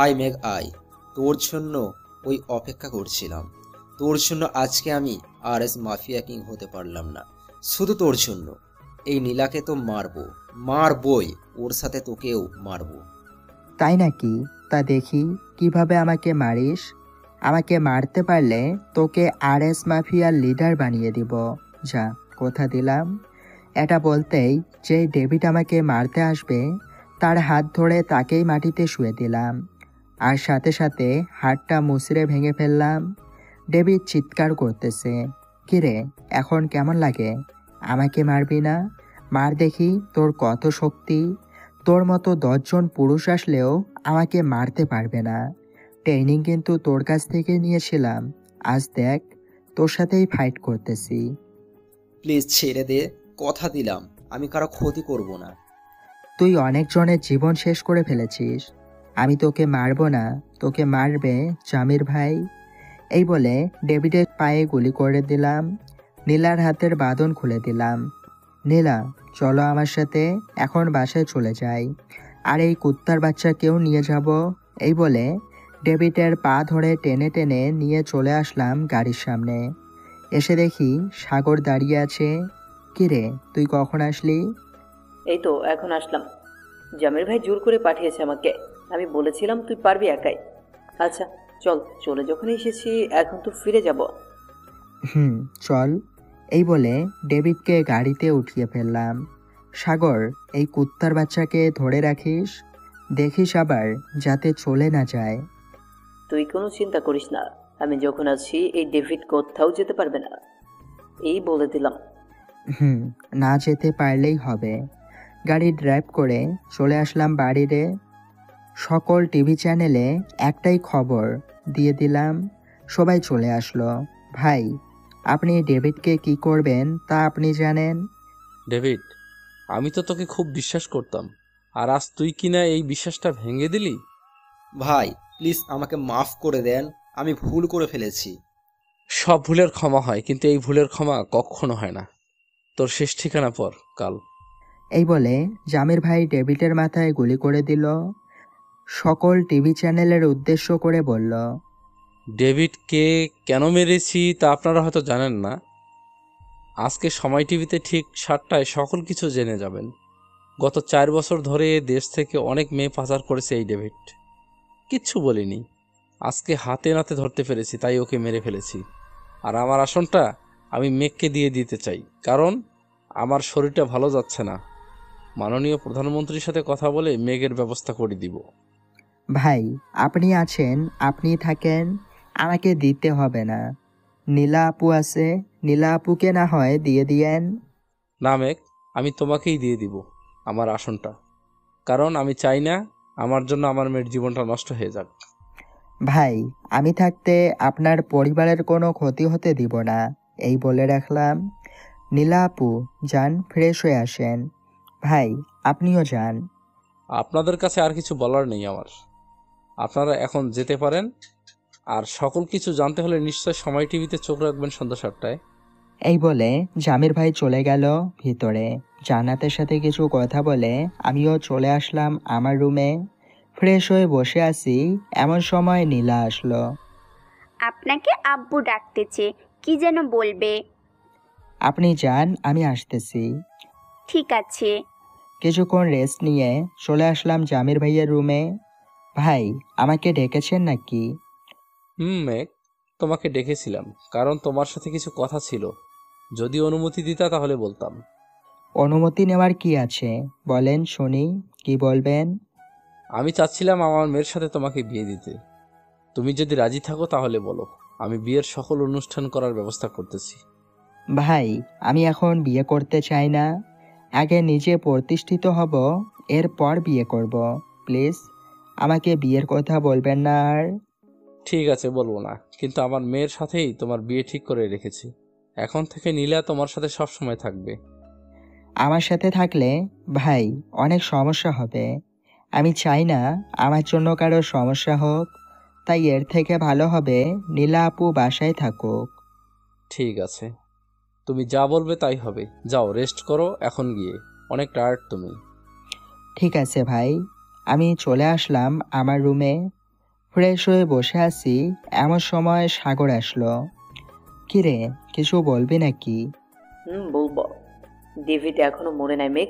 আয় মেঘ আয়, তোর জন্য ওই অপেক্ষা করছিলাম। তোর জন্য আজকে আমি RS মাফিয়া কিং হতে পারলাম না, শুধু তোর জন্য। এই নীলাকে তো মারবই, ওর সাথে তোকেও মারবো। তাই নাকি? তা দেখি কিভাবে আমাকে মারিস। আমাকে মারতে পারলে তোকে RS মাফিয়ার লিডার বানিয়ে দিব। যা, কথা দিলাম। এটা বলতেই যেই ডেভিড আমাকে মারতে আসবে তার হাত ধরে তাকেই মাটিতে শুয়ে দিলাম, আর সাথে সাথে হাতটা মুচড়ে ভেঙে ফেললাম। ডেভিড চিৎকার করতেছে, কিরে এখন কেমন লাগে? আমাকে মারবি না? মার দেখি তোর কত শক্তি। তোর মতো 10 জন পুরুষ আসলেও আমাকে মারতে পারবে না। ট্রেনিং কিন্তু তোর কাছ থেকে নিয়েছিলাম, আজ দেখ তোর সাথেই ফাইট করতেছি। প্লিজ ছেড়ে দে, কথা দিলাম আমি কারো ক্ষতি করব না। তুই অনেক জনের জীবন শেষ করে ফেলেছিস, আমি তোকে মারবো না, তোকে মারবে জামির ভাই। এই বলে ডেভিডের পায়ে গুলি করে দিলাম। নীলার হাতের বাঁধন খুলে দিলাম। নীলা, চলো আমার সাথে, এখন বাসায় চলে যাই, আর এই কুত্তার বাচ্চাকেও নিয়ে যাব। এই বলে ডেভিডের পা ধরে টেনে টেনে নিয়ে চলে আসলাম গাড়ির সামনে। এসে দেখি সাগর দাঁড়িয়ে আছে। কিরে, তুই কখন আসলি? এই তো এখন আসলাম। জামির ভাই জোর করে পাঠিয়েছে আমাকে, আমি বলেছিলাম তুই পারবি একাই। আচ্ছা চল, চলে যখন এসেছি এখন তো ফিরে যাব। চল। এই বলে ডেভিডকে গাড়িতে উঠিয়ে ফেললাম। সাগর, এই কুত্তার বাচ্চাকে ধরে রাখিস, দেখিস আবার যাতে চলে না যায়। তুই কোনো চিন্তা করিস না, আমি যখন আছি এই ডেভিড কোথাও যেতে পারবে না, এই বলে দিলাম। না যেতে পারলেই হবে। গাড়ি ড্রাইভ করে চলে আসলাম বাড়িতে। সকল টিভি চ্যানেলে একটাই খবর দিয়ে দিলাম, সবাই চলে আসলো। ভাই, আপনি ডেভিডকে কি করবেন তা আপনি জানেন? ডেভিড, আমি তো তোকে খুব বিশ্বাস করতাম, আর আজ তুই কিনা এই বিশ্বাসটা ভেঙে দিলি। ভাই প্লিজ আমাকে মাফ করে দেন, আমি ভুল করে ফেলেছি। সব ভুলের ক্ষমা হয়, কিন্তু এই ভুলের ক্ষমা কখনো হয় না। তোর শেষ ঠিকানা পর কাল। এই বলে জামির ভাই ডেভিডের মাথায় গুলি করে দিল। সকল টিভি চ্যানেলের উদ্দেশ্য করে বলল, ডেভিডকে কেন মেরেছি তা আপনারা হয়তো জানেন না। আজকে সময় টিভিতে ঠিক 7টায় সকল কিছু জেনে যাবেন। গত 4 বছর ধরে দেশ থেকে অনেক মেয়ে পাচার করেছে এই ডেভিড। কিচ্ছু বলিনি, আজকে হাতে নাতে ধরতে পেরেছি, তাই ওকে মেরে ফেলেছি। আর আমার আসনটা আমি মেঘকে দিয়ে দিতে চাই, কারণ আমার শরীরটা ভালো যাচ্ছে না। মাননীয় প্রধানমন্ত্রীর সাথে কথা বলে মেঘের ব্যবস্থা করে দিব। ভাই আপনি আছেন, আপনি থাকেন, আমাকে দিতে হবে না। নীলা আপু আছে, নীলা আপুকে না হয় দিয়ে দিয়েন। না মেঘ, আমি তোমাকেই দিয়ে দিব আমার আসনটা, কারণ আমি চাই না আমার জন্য আমার মেয়ের জীবনটা নষ্ট হয়ে যাক। ভাই আমি থাকতে আপনার পরিবারের কোনো ক্ষতি হতে দিব না, এই বলে রাখলাম। নীলা আপু যান, ফ্রেশ হয়ে আসেন। ভাই আপনিও যান। আপনাদের কাছে আর কিছু বলার নেই আমার, আপনারা এখন যেতে পারেন। আর সকল কিছু জানতে হলে নিশ্চয় সময় টিভিতে চোখ রাখবেন সন্ধ্যা 7টায়। এই বলে জামির ভাই চলে গেল ভিতরে। জান্নাতের সাথে কিছু কথা বলে আমিও চলে আসলাম আমার রুমে। ফ্রেশ হয়ে বসে আছি, এমন সময় নীলা আসলো। আপনাকে আব্বু ডাকতেছে, কি যেন বলবে। আপনি যান, আমি আসতেছি। ঠিক আছে। কিছুক্ষণ রেস্ট নিয়ে চলে আসলাম জামির ভাইয়ের রুমে। ভাই আমাকে ডেকেছেন নাকি? মেঘ, তোমাকে ডেকেছিলাম কারণ তোমার সাথে কিছু কথা ছিল। যদি অনুমতি দিতা তাহলে বলতাম। অনুমতি নেওয়ার কি আছে, বলেন শুনি, কি বলবেন? আমি চাচ্ছিলাম আমার মেয়ের সাথে তোমাকে বিয়ে দিতে। তুমি যদি রাজি থাকো তাহলে বলো, আমি বিয়ের সকল অনুষ্ঠান করার ব্যবস্থা করতেছি। ভাই আমি এখন বিয়ে করতে চাই না, আগে নিজে প্রতিষ্ঠিত হব, এরপর বিয়ে করব। প্লিজ আমাকে বিয়ের কথা বলবেন না আর। ঠিক আছে, বলবো না, কিন্তু আমার মেয়ের সাথেই তোমার বিয়ে ঠিক করে রেখেছি। এখন থেকে নীলা তোমার সাথে সব সময় থাকবে। আমার সাথে থাকলে ভাই অনেক সমস্যা হবে, আমি চাই না আমার জন্য কারো সমস্যা হোক। তাই এর থেকে ভালো হবে নীলা আপু বাসায় থাকুক। ঠিক আছে, তুমি যা বলবে তাই হবে। যাও রেস্ট করো এখন গিয়ে, অনেক টায়ার্ড তুমি। ঠিক আছে ভাই। আমি চলে আসলাম আমার রুমে। ফ্রেশ হয়ে বসে আছি, এমন সময় সাগর আসলো। কিরে কিছু বলবি নাকি? বলবো। ডেভিড এখনো মরে নাই মেঘ।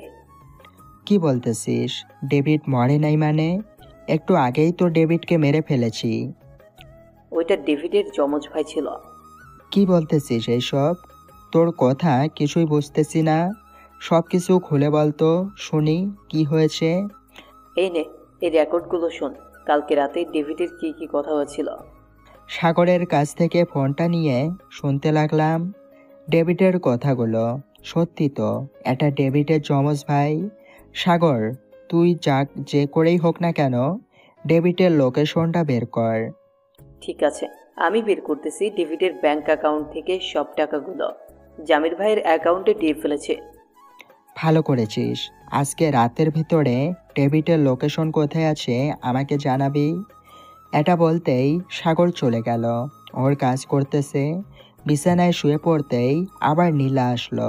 কি বলতেছিস? ডেভিড মরে নাই মানে? একটু আগেই তো ডেভিডকে মেরে ফেলেছি। ওইটা ডেভিডের যমজ ভাই ছিল। কি বলতেছিস এইসব? তোর কথা কিছুই বুঝতেছি না, সব কিছু খুলে বলতো শুনি, কি হয়েছে? এই নে, এই রেকর্ডগুলো শোন। কালকে রাতে ডেভিডের কি কি কথা হয়েছিল। সাগরের কাছ থেকে ফোনটা নিয়ে শুনতে লাগলাম ডেভিডের কথাগুলো। সত্যি তো, এটা ডেভিডের যমজ ভাই। সাগর তুই যে করেই হোক না কেন ডেভিডের লোকেশনটা বের কর। ঠিক আছে, আমি বের করতেছি। ডেভিডের ব্যাংক অ্যাকাউন্ট থেকে সব টাকাগুলো জামির ভাইয়ের অ্যাকাউন্টে দিয়ে ফেলেছে। ভালো করেছিস। আজকে রাতের ভিতরে ডেভিডের লোকেশন কোথায় আছে আমাকে জানাবি। এটা বলতেই সাগর চলে গেল, ওর কাজ করতেছে। বিছানায় শুয়ে পড়তেই আবার নীলা আসলো।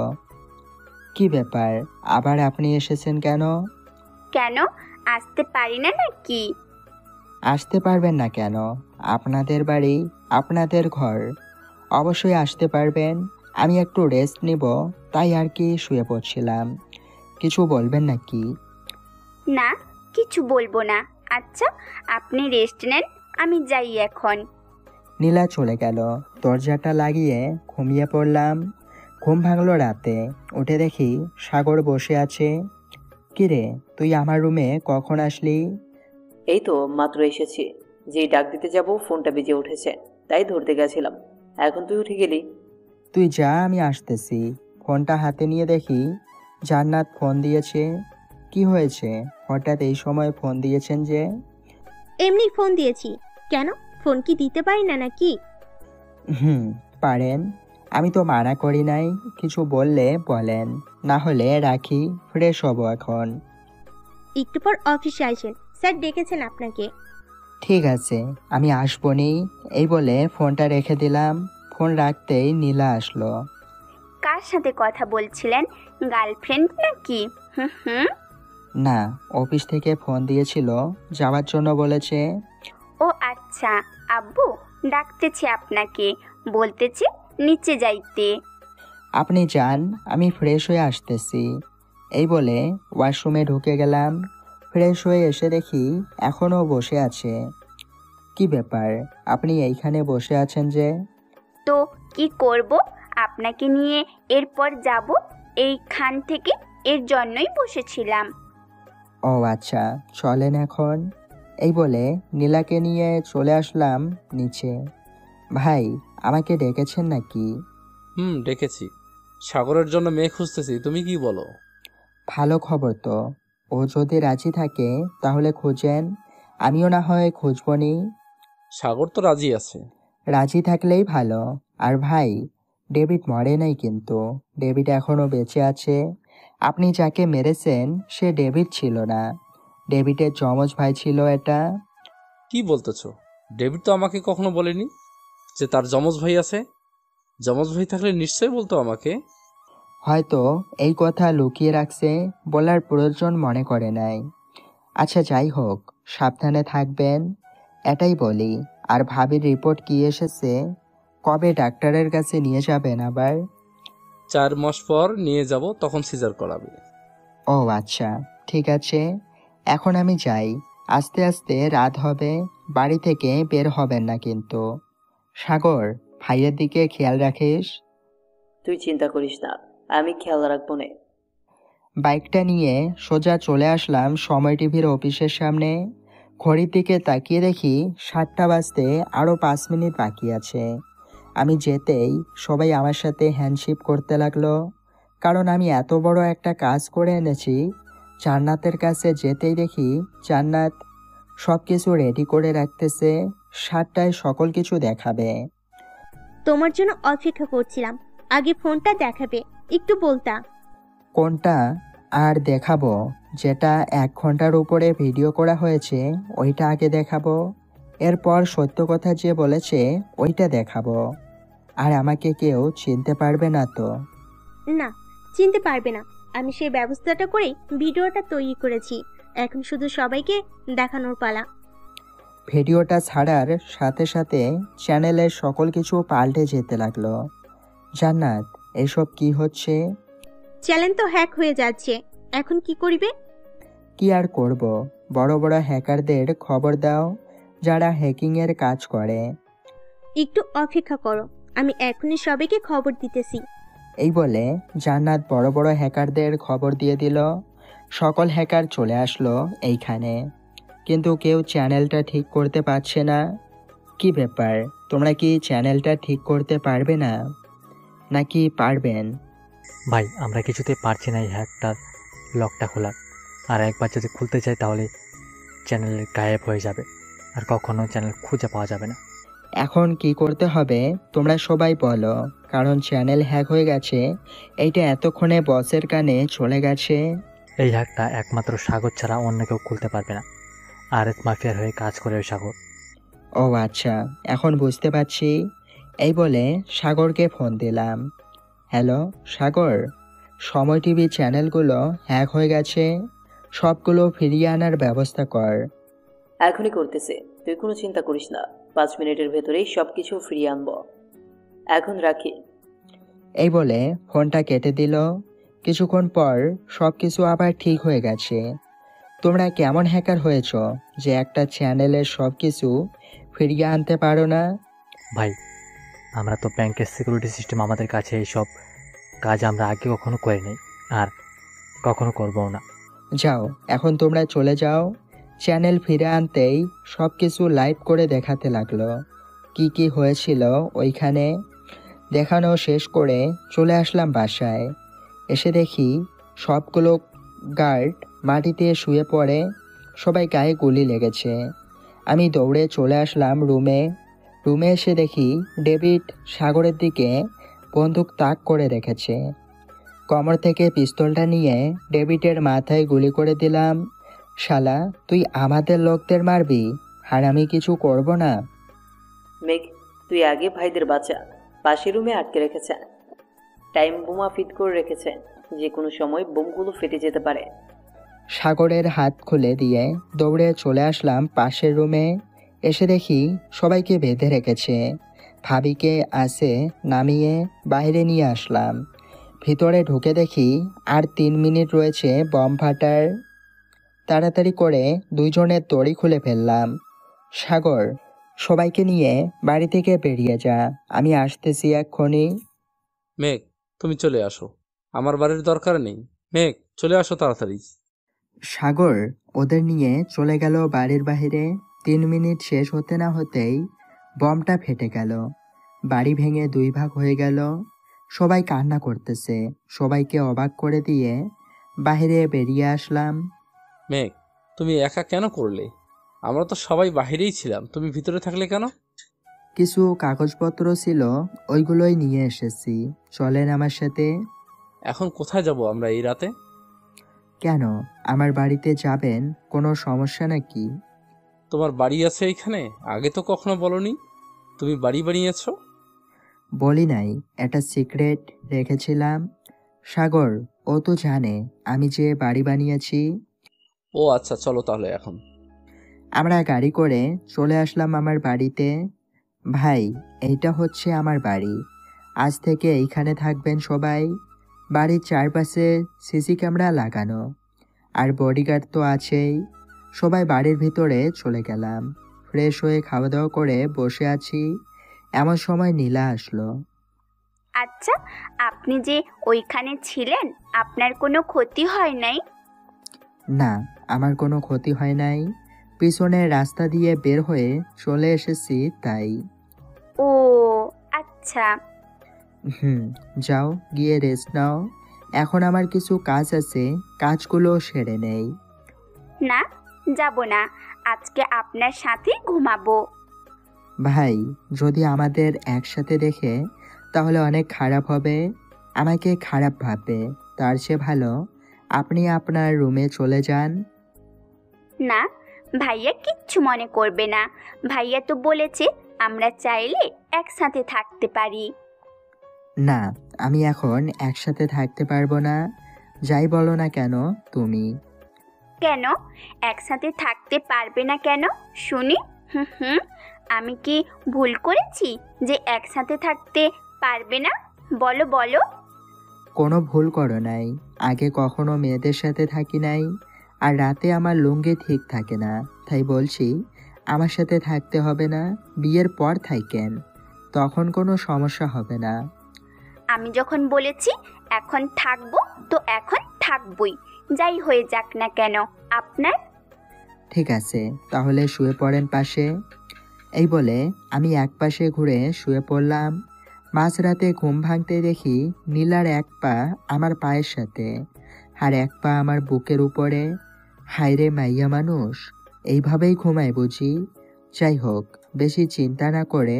কি ব্যাপার, আবার আপনি এসেছেন কেন? কেন আসতে পারি না নাকি? আসতে পারবেন না কেন? আপনাদের বাড়ি, আপনাদের ঘর, অবশ্যই আসতে পারবেন। আমি একটু রেস্ট নিব, তাই আর কি শুয়ে পড়ছিলাম। কিছু বলবেন নাকি? না, কিছু বলবো না। আচ্ছা আপনি রেস্ট নেন, আমি যাই এখন। নীলা চলে গেল। দরজাটা লাগিয়ে ঘুমিয়ে পড়লাম। ঘুম ভাঙলো রাতে, উঠে দেখি সাগর বসে আছে। কিরে তুই আমার রুমে কখন আসলি? এই তো মাত্র এসেছি। যেই ডাক দিতে যাব ফোনটা বেজে উঠেছে, তাই ধরতে গেছিলাম। এখন তুই উঠে গেলি। তুই যা, আমি আসতেছি। ফোনটা হাতে নিয়ে দেখি জান্নাত ফোন দিয়েছে। কি হয়েছে, হঠাৎ এই সময় ফোন দিয়েছেন যে? এমনি ফোন দিয়েছি। কেন, ফোন কি দিতে পারি না নাকি? পারেন, আমি তো মানা করি নাই। কিছু বললে বলেন, না হলে রাখি, ফ্রেশ হব এখন। একটু পর অফিসে আসেন, স্যার ডেকেছেন আপনাকে। ঠিক আছে, আমি আসবনি। এই বলে ফোনটা রেখে দিলাম। ফোন রাখতেই নীলা আসলো। কার সাথে কথা বলছিলেন? গার্লফ্রেন্ড নাকি? হুম হুম। না, অফিস থেকে ফোন দিয়েছিল, যাওয়ার জন্য বলেছে। ও আচ্ছা, আব্বু ডাকতেছে আপনাকে, বলতেছে নিচে যাইতে। আপনি যান, আমি ফ্রেশ হয়ে আসতেছি। এই বলে ওয়াশরুমে ঢুকে গেলাম। ফ্রেশ হয়ে এসে দেখি এখনও বসে আছে। কি ব্যাপার, আপনি এইখানে বসে আছেন যে? তো কি করব, আপনাকে নিয়ে এরপর যাব এইখান থেকে, এর জন্যই বসেছিলাম। ও আচ্ছা, চলেন এখন। এই বলে নীলাকে নিয়ে চলে আসলাম নিচে। ভাই, আমাকে ডেকেছেন নাকি? ডেকেছি। সাগরের জন্য মেয়ে খুঁজতেছি, তুমি কি বলো? ভালো খবর তো। ও যদি রাজি থাকে তাহলে খুঁজেন, আমিও না হয় খুঁজবনি। সাগর তো রাজি আছে। রাজি থাকলেই ভালো। আর ভাই, ডেভিড মরে নাই কিন্তু, ডেভিড এখনো বেঁচে আছে। আপনি যাকে মেরেছেন সে ডেভিড ছিল না, ডেভিডের যমজ ভাই ছিল এটা। কি বলতেছো? ডেভিড তো আমাকে কখনো বলেনি যে তার যমজ ভাই আছে। যমজ ভাই থাকলে নিশ্চয়ই বলতো আমাকে। হয়তো এই কথা লুকিয়ে রাখছে, বলার প্রয়োজন মনে করে নাই। আচ্ছা যাই হোক, সাবধানে থাকবেন, এটাই বলি। আর ভাবির রিপোর্ট কি এসেছে? কবে ডাক্তারের কাছে নিয়ে যাবেন আবার? 4 মাস পর নিয়ে যাব, তখন সিজার করাবে। ও আচ্ছা, ঠিক আছে। এখন আমি যাই, আস্তে আস্তে রাত হবে, বাড়ি থেকে বের হবেন না কিন্তু। সাগর, ভাইয়ের দিকে খেয়াল রাখিস। তুই চিন্তা করিস না, আমি খেয়াল রাখবো না। বাইকটা নিয়ে সোজা চলে আসলাম সময় টিভির অফিসের সামনে। ঘড়ির দিকে তাকিয়ে দেখি 7টা বাজতে আরও 5 মিনিট বাকি আছে। আমি যেতেই সবাই আমার সাথে হ্যান্ডশেক করতে লাগলো, কারণ আমি এত বড় একটা কাজ করে এনেছি। জান্নাতের কাছে যেতেই দেখি জান্নাত সব কিছু রেডি করে রাখতেছে, 7টায় সকল কিছু দেখাবে। তোমার জন্য অপেক্ষা করছিলাম, আগে ফোনটা দেখাবে, একটু বলতা। কোনটা? আর দেখাবো যেটা 1 ঘন্টার উপরে ভিডিও করা হয়েছে ওইটা আগে দেখাবো, এরপর সত্য কথা যে বলেছে ওইটা দেখাবো। আর আমাকে কেউ চিনতে পারবে না তো? না, চিনতে পারবে না। আমি সেই ব্যবস্থাটা করেই ভিডিওটা তৈরি করেছি, এখন শুধু সবাইকে দেখানোর পালা। ভিডিওটা ছাড়ার সাথে সাথে চ্যানেলের সকল কিছু পাল্টে যেতে লাগলো। জান্নাত, এসব কি হচ্ছে? চ্যানেল তো হ্যাক হয়ে যাচ্ছে, এখন কি করবে? কি আর করব, বড় বড় হ্যাকারদের খবর দাও যারা হ্যাকিংয়ের কাজ করে। একটু অপেক্ষা করো, আমি এখনই সবাইকে খবর দিতেছি। এই বলে জান্নাত বড় বড় হ্যাকারদের খবর দিয়ে দিল। সকল হ্যাকার চলে আসলো এইখানে, কিন্তু কেউ চ্যানেলটা ঠিক করতে পারছে না। কি ব্যাপার, তোমরা কি চ্যানেলটা ঠিক করতে পারবে না নাকি পারবেন? ভাই, আমরা কিছুতেই পারছি না এই হ্যাকটার লকটা খোলার। আর একবার যদি খুলতে চাই তাহলে চ্যানেল গায়েব হয়ে যাবে, আর কখনো চ্যানেল খুঁজে পাওয়া যাবে না। এখন কি করতে হবে তোমরা সবাই বলো, কারণ চ্যানেল হ্যাক হয়ে গেছে, এইটা এতক্ষণে বসের কানে চলে গেছে। এই হ্যাকটা একমাত্র সাগর ছাড়া অন্য কেউ খুলতে পারবে না। আরএস মাফিয়ার হয়ে কাজ করে ওই সাগর। ও আচ্ছা, এখন বুঝতে পারছি। এই বলে সাগরকে ফোন দিলাম। হ্যালো সাগর, সময় টিভি চ্যানেলগুলো হ্যাক হয়ে গেছে, সবগুলো ফিরিয়ে আনার ব্যবস্থা কর। এখনই করতেছে, তুই কোনো চিন্তা করিস না, 5 মিনিটের ভেতরেই সবকিছু ফিরিয়ে আনবো। এখন রাখি। এই বলে ফোনটা কেটে দিল। কিছুক্ষণ পর সবকিছু আবার ঠিক হয়ে গেছে। তোমরা কেমন হ্যাকার হয়েছ যে একটা চ্যানেলের সবকিছু ফিরিয়ে আনতে পারো না? ভাই, আমরা তো ব্যাংকের সিকিউরিটি সিস্টেম, আমাদের কাছে এইসব কাজ আমরা আগে কখনো করিনি আর কখনো করবও না। যাও, এখন তোমরা চলে যাও। চ্যানেল ফিরে আনতেই সব কিছু লাইভ করে দেখাতে লাগলো, কি কি হয়েছিল ওইখানে। দেখানো শেষ করে চলে আসলাম বাসায়। এসে দেখি সবগুলো গার্ড মাটিতে শুয়ে পড়ে, সবাই গায়ে গুলি লেগেছে। আমি দৌড়ে চলে আসলাম রুমে। এসে দেখি ডেভিড সাগরের দিকে বন্দুক তাক করে রেখেছে। কোমর থেকে পিস্তলটা নিয়ে ডেভিডের মাথায় গুলি করে দিলাম। শালা, তুই আমাদের লোকদের মারবি? আর আমি কিছু করব না? মেঘ, তুই আগে ভাইদের বাঁচা। পাশের রুমে আটকে রেখেছে, টাইম বোমা ফিট করে রেখেছে, যে কোনো সময় বোমগুলো ফেটে যেতে পারে। সাগরের হাত খুলে দিয়ে দৌড়ে চলে আসলাম পাশের রুমে। এসে দেখি সবাইকে বেঁধে রেখেছে। ভাবিকে আসে নামিয়ে বাইরে নিয়ে আসলাম। ভিতরে ঢুকে দেখি আর 3 মিনিট রয়েছে বম ফাটার। তাড়াতাড়ি করে দুইজনের দড়ি খুলে ফেললাম। সাগর, সবাইকে নিয়ে বাড়ি থেকে বেরিয়ে যা, আমি আসতেছি এক্ষুনি। মেঘ, তুমি চলে আসো, আমার বাড়ির দরকার নেই। মেঘ, চলে আসো তাড়াতাড়ি। সাগর ওদের নিয়ে চলে গেল বাড়ির বাইরে। 3 মিনিট শেষ হতে না হতেই বমটা ফেটে গেল। বাড়ি ভেঙে 2 ভাগ হয়ে গেল। সবাই কান্না করতেছে। সবাইকে অবাক করে দিয়ে বাইরে বেরিয়ে আসলাম। মেঘ, তুমি একা কেন করলে? আমরা তো সবাই বাহিরেই ছিলাম, তুমি ভিতরে থাকলে কেন? কিছু কাগজপত্র ছিল, ওইগুলোই নিয়ে এসেছি। চলেন আমার সাথে। এখন কোথায় যাব আমরা এই রাতে? কেন, আমার বাড়িতে যাবেন? কোনো সমস্যা নাকি? তোমার বাড়ি আছে এইখানে? আগে তো কখনো বলনি। তুমি বাড়ি বানিয়েছো? বলি নাই, একটা সিক্রেট রেখেছিলাম। সাগর, ও তো জানে আমি যে বাড়ি বানিয়েছি। ও আচ্ছা, চলো তাহলে এখন। আমরা গাড়ি করে চলে আসলাম আমার বাড়িতে। ভাই, এইটা হচ্ছে আমার বাড়ি। আজ থেকে এইখানে থাকবেন সবাই। বাড়ির চারপাশে সিসি ক্যামেরা লাগানো, আর বডিগার্ড তো আছেই। সবাই বাড়ির ভিতরে চলে গেলাম। ফ্রেশ হয়ে খাওয়া দাওয়া করে বসে আছি, এমন সময় নীলা আসলো। আচ্ছা, আপনি যে ওইখানে ছিলেন, আপনার কোনো ক্ষতি হয় নাই? না, আমার কোনো ক্ষতি হয় নাই। পিছনের রাস্তা দিয়ে বের হয়ে চলে এসেছি তাই। ও আচ্ছা। যাও, গিয়ে রেস্ট নাও। এখন আমার কিছু কাজ আছে, কাজগুলো সেরে নেই। না, যাব না, আজকে আপনার সাথে ঘুমাবো। ভাই, যদি আমাদের একসাথে দেখে তাহলে অনেক খারাপ হবে। আমাকে খারাপ ভাববে। তার চেয়ে ভালো আপনি আপনার রুমে চলে যান। না, ভাইয়া কিচ্ছু মনে করবে না। ভাইয়া তো বলেছে আমরা চাইলে একসাথে থাকতে পারি। না, আমি এখন একসাথে থাকতে পারবো না। যাই বলো না কেন তুমি। কেন একসাথে থাকতে পারবে না কেন শুনি? হুম, আমি কি ভুল করেছি যে একসাথে থাকতে পারবে না? বলো বলো। কোনো ভুল করো নাই। আগে কখনো মেয়েদের সাথে থাকি নাই। আর রাতে আমার লুঙ্গি ঠিক থাকে না, তাই বলছি আমার সাথে থাকতে হবে না। বিয়ের পর থাকেন, তখন কোনো সমস্যা হবে না। আমি যখন বলেছি এখন থাকবো তো এখন থাকবই, যাই হয়ে যাক না কেন আপনার। ঠিক আছে, তাহলে শুয়ে পড়েন পাশে। এই বলে আমি এক পাশে ঘুরে শুয়ে পড়লাম। মাঝরাতে ঘুম ভাঙতে দেখি নীলার এক পা আমার পায়ের সাথে, আর এক পা আমার বুকের উপরে। হায়রে মাইয়া মানুষ, এইভাবেই ঘুমায় বুঝি? যাই হোক, বেশি চিন্তা না করে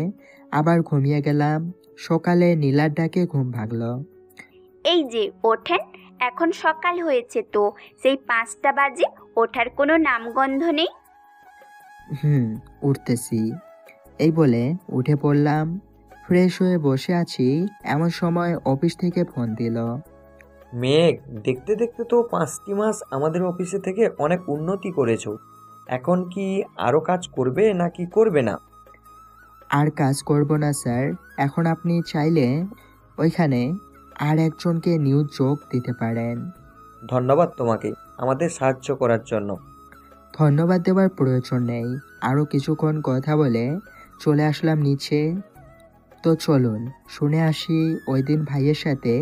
আবার ঘুমিয়ে গেলাম। সকালে নীলার ডাকে ঘুম ভাঙল। এই যে ওঠেন, এখন সকাল হয়েছে তো, সেই 5টা বাজে, ওঠার কোনো নামগন্ধ নেই। উঠতেছি। এই বলে উঠে পড়লাম। ফ্রেশ হয়ে বসে আছি, এমন সময় অফিস থেকে ফোন দিল। মেঘ, দেখতে দেখতে তো 5টি মাস আমাদের অফিসে থেকে অনেক উন্নতি করেছো। এখন কি আরো কাজ করবে নাকি করবে না? আর কাজ করব না স্যার। এখন আপনি চাইলে ওইখানে আর একজনকে নিউ যোগ দিতে পারেন। ধন্যবাদ তোমাকে আমাদের সাহায্য করার জন্য। ধন্যবাদ দেওয়ার প্রয়োজন নেই। আরও কিছুক্ষণ কথা বলে চলে আসলাম নিচে। তো চলুন শুনে আসি ওই দিন ভাইয়ের সাথে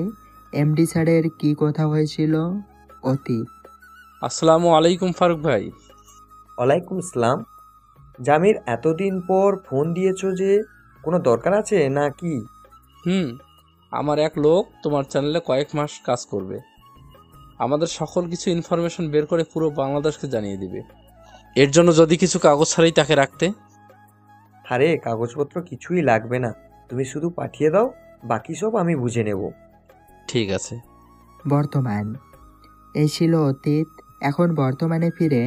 এমডি স্যারের কি কথা হয়েছিল। অতীত। আসসালামু আলাইকুম ফারুক ভাই। ওয়ালাইকুম আসসালাম। জামির, এতদিন পর ফোন দিয়েছো যে, কোনো দরকার আছে না কি? আমার এক লোক তোমার চ্যানেলে কয়েক মাস কাজ করবে। আমাদের সকল কিছু ইনফরমেশন বের করে পুরো বাংলাদেশকে জানিয়ে দিবে। এর জন্য যদি কিছু কাগজ ছাড়াই তাকে রাখতে। আরে কাগজপত্র কিছুই লাগবে না, তুমি শুধু পাঠিয়ে দাও, বাকি সব আমি বুঝে নেব। ঠিক আছে। বর্তমান। এই ছিল অতীত। এখন বর্তমানে ফিরে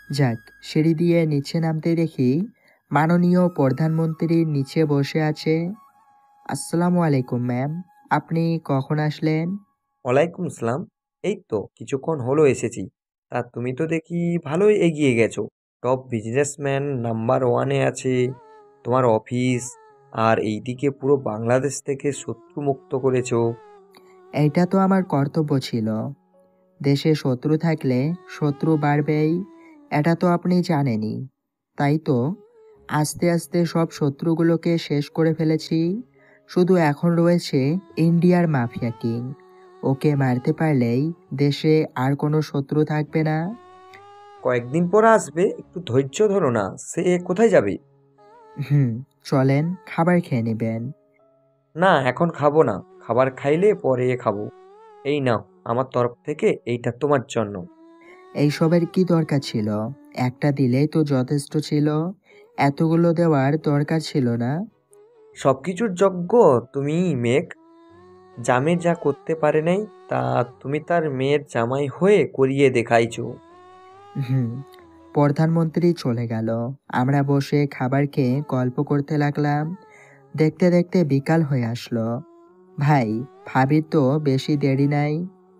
যাক, সিঁড়ি দিয়ে নিচে নামতে দেখি মাননীয় প্রধানমন্ত্রী নিচে বসে আছে। আসসালামু আলাইকুম ম্যাম, আপনি কখন আসলেন? ওয়ালাইকুম আসসালাম। এই তো কিছুক্ষণ হলো এসেছি। তা তুমি তো দেখি ভালোই এগিয়ে গেছো। টপ বিজনেসম্যান নাম্বার ওয়ানে আছে তোমার অফিস, আর এইদিকে পুরো বাংলাদেশ থেকে শত্রু মুক্ত করেছো। এইটা তো আমার কর্তব্য ছিল। দেশে শত্রু থাকলে শত্রু বাড়বেই, এটা তো আপনি জানেনই। তাই তো আস্তে আস্তে সব শত্রুগুলোকে শেষ করে ফেলেছি। শুধু এখন রয়েছে ইন্ডিয়ার মাফিয়া কিং। ওকে মারতে পারলেই দেশে আর কোনো শত্রু থাকবে না। কয়েকদিন পর আসবে, একটু ধৈর্য ধরো না। সে কোথায় যাবে? হুম, চলেন খাবার খেয়ে নেবেন। না, এখন খাবো না। খাবার খাইলে পরে খাবো। এই নাও, আমার তরফ থেকে এইটা তোমার জন্য। এইসবের কি দরকার ছিল? একটা দিলেই তো যথেষ্ট ছিল, এতগুলো দেওয়ার দরকার ছিল না। সবকিছুর যোগ্য তুমি, মেঘ। জামে যা করতে পারে নাই, তা তুমি তার মেয়ের জামাই হয়ে করিয়ে দেখাইছো। হুম। প্রধানমন্ত্রী চলে গেল, আমরা বসে খাবার খেয়ে গল্প করতে লাগলাম। দেখতে দেখতে বিকাল হয়ে আসলো। ভাই, ভাবির তো বেশি দেরি নাই,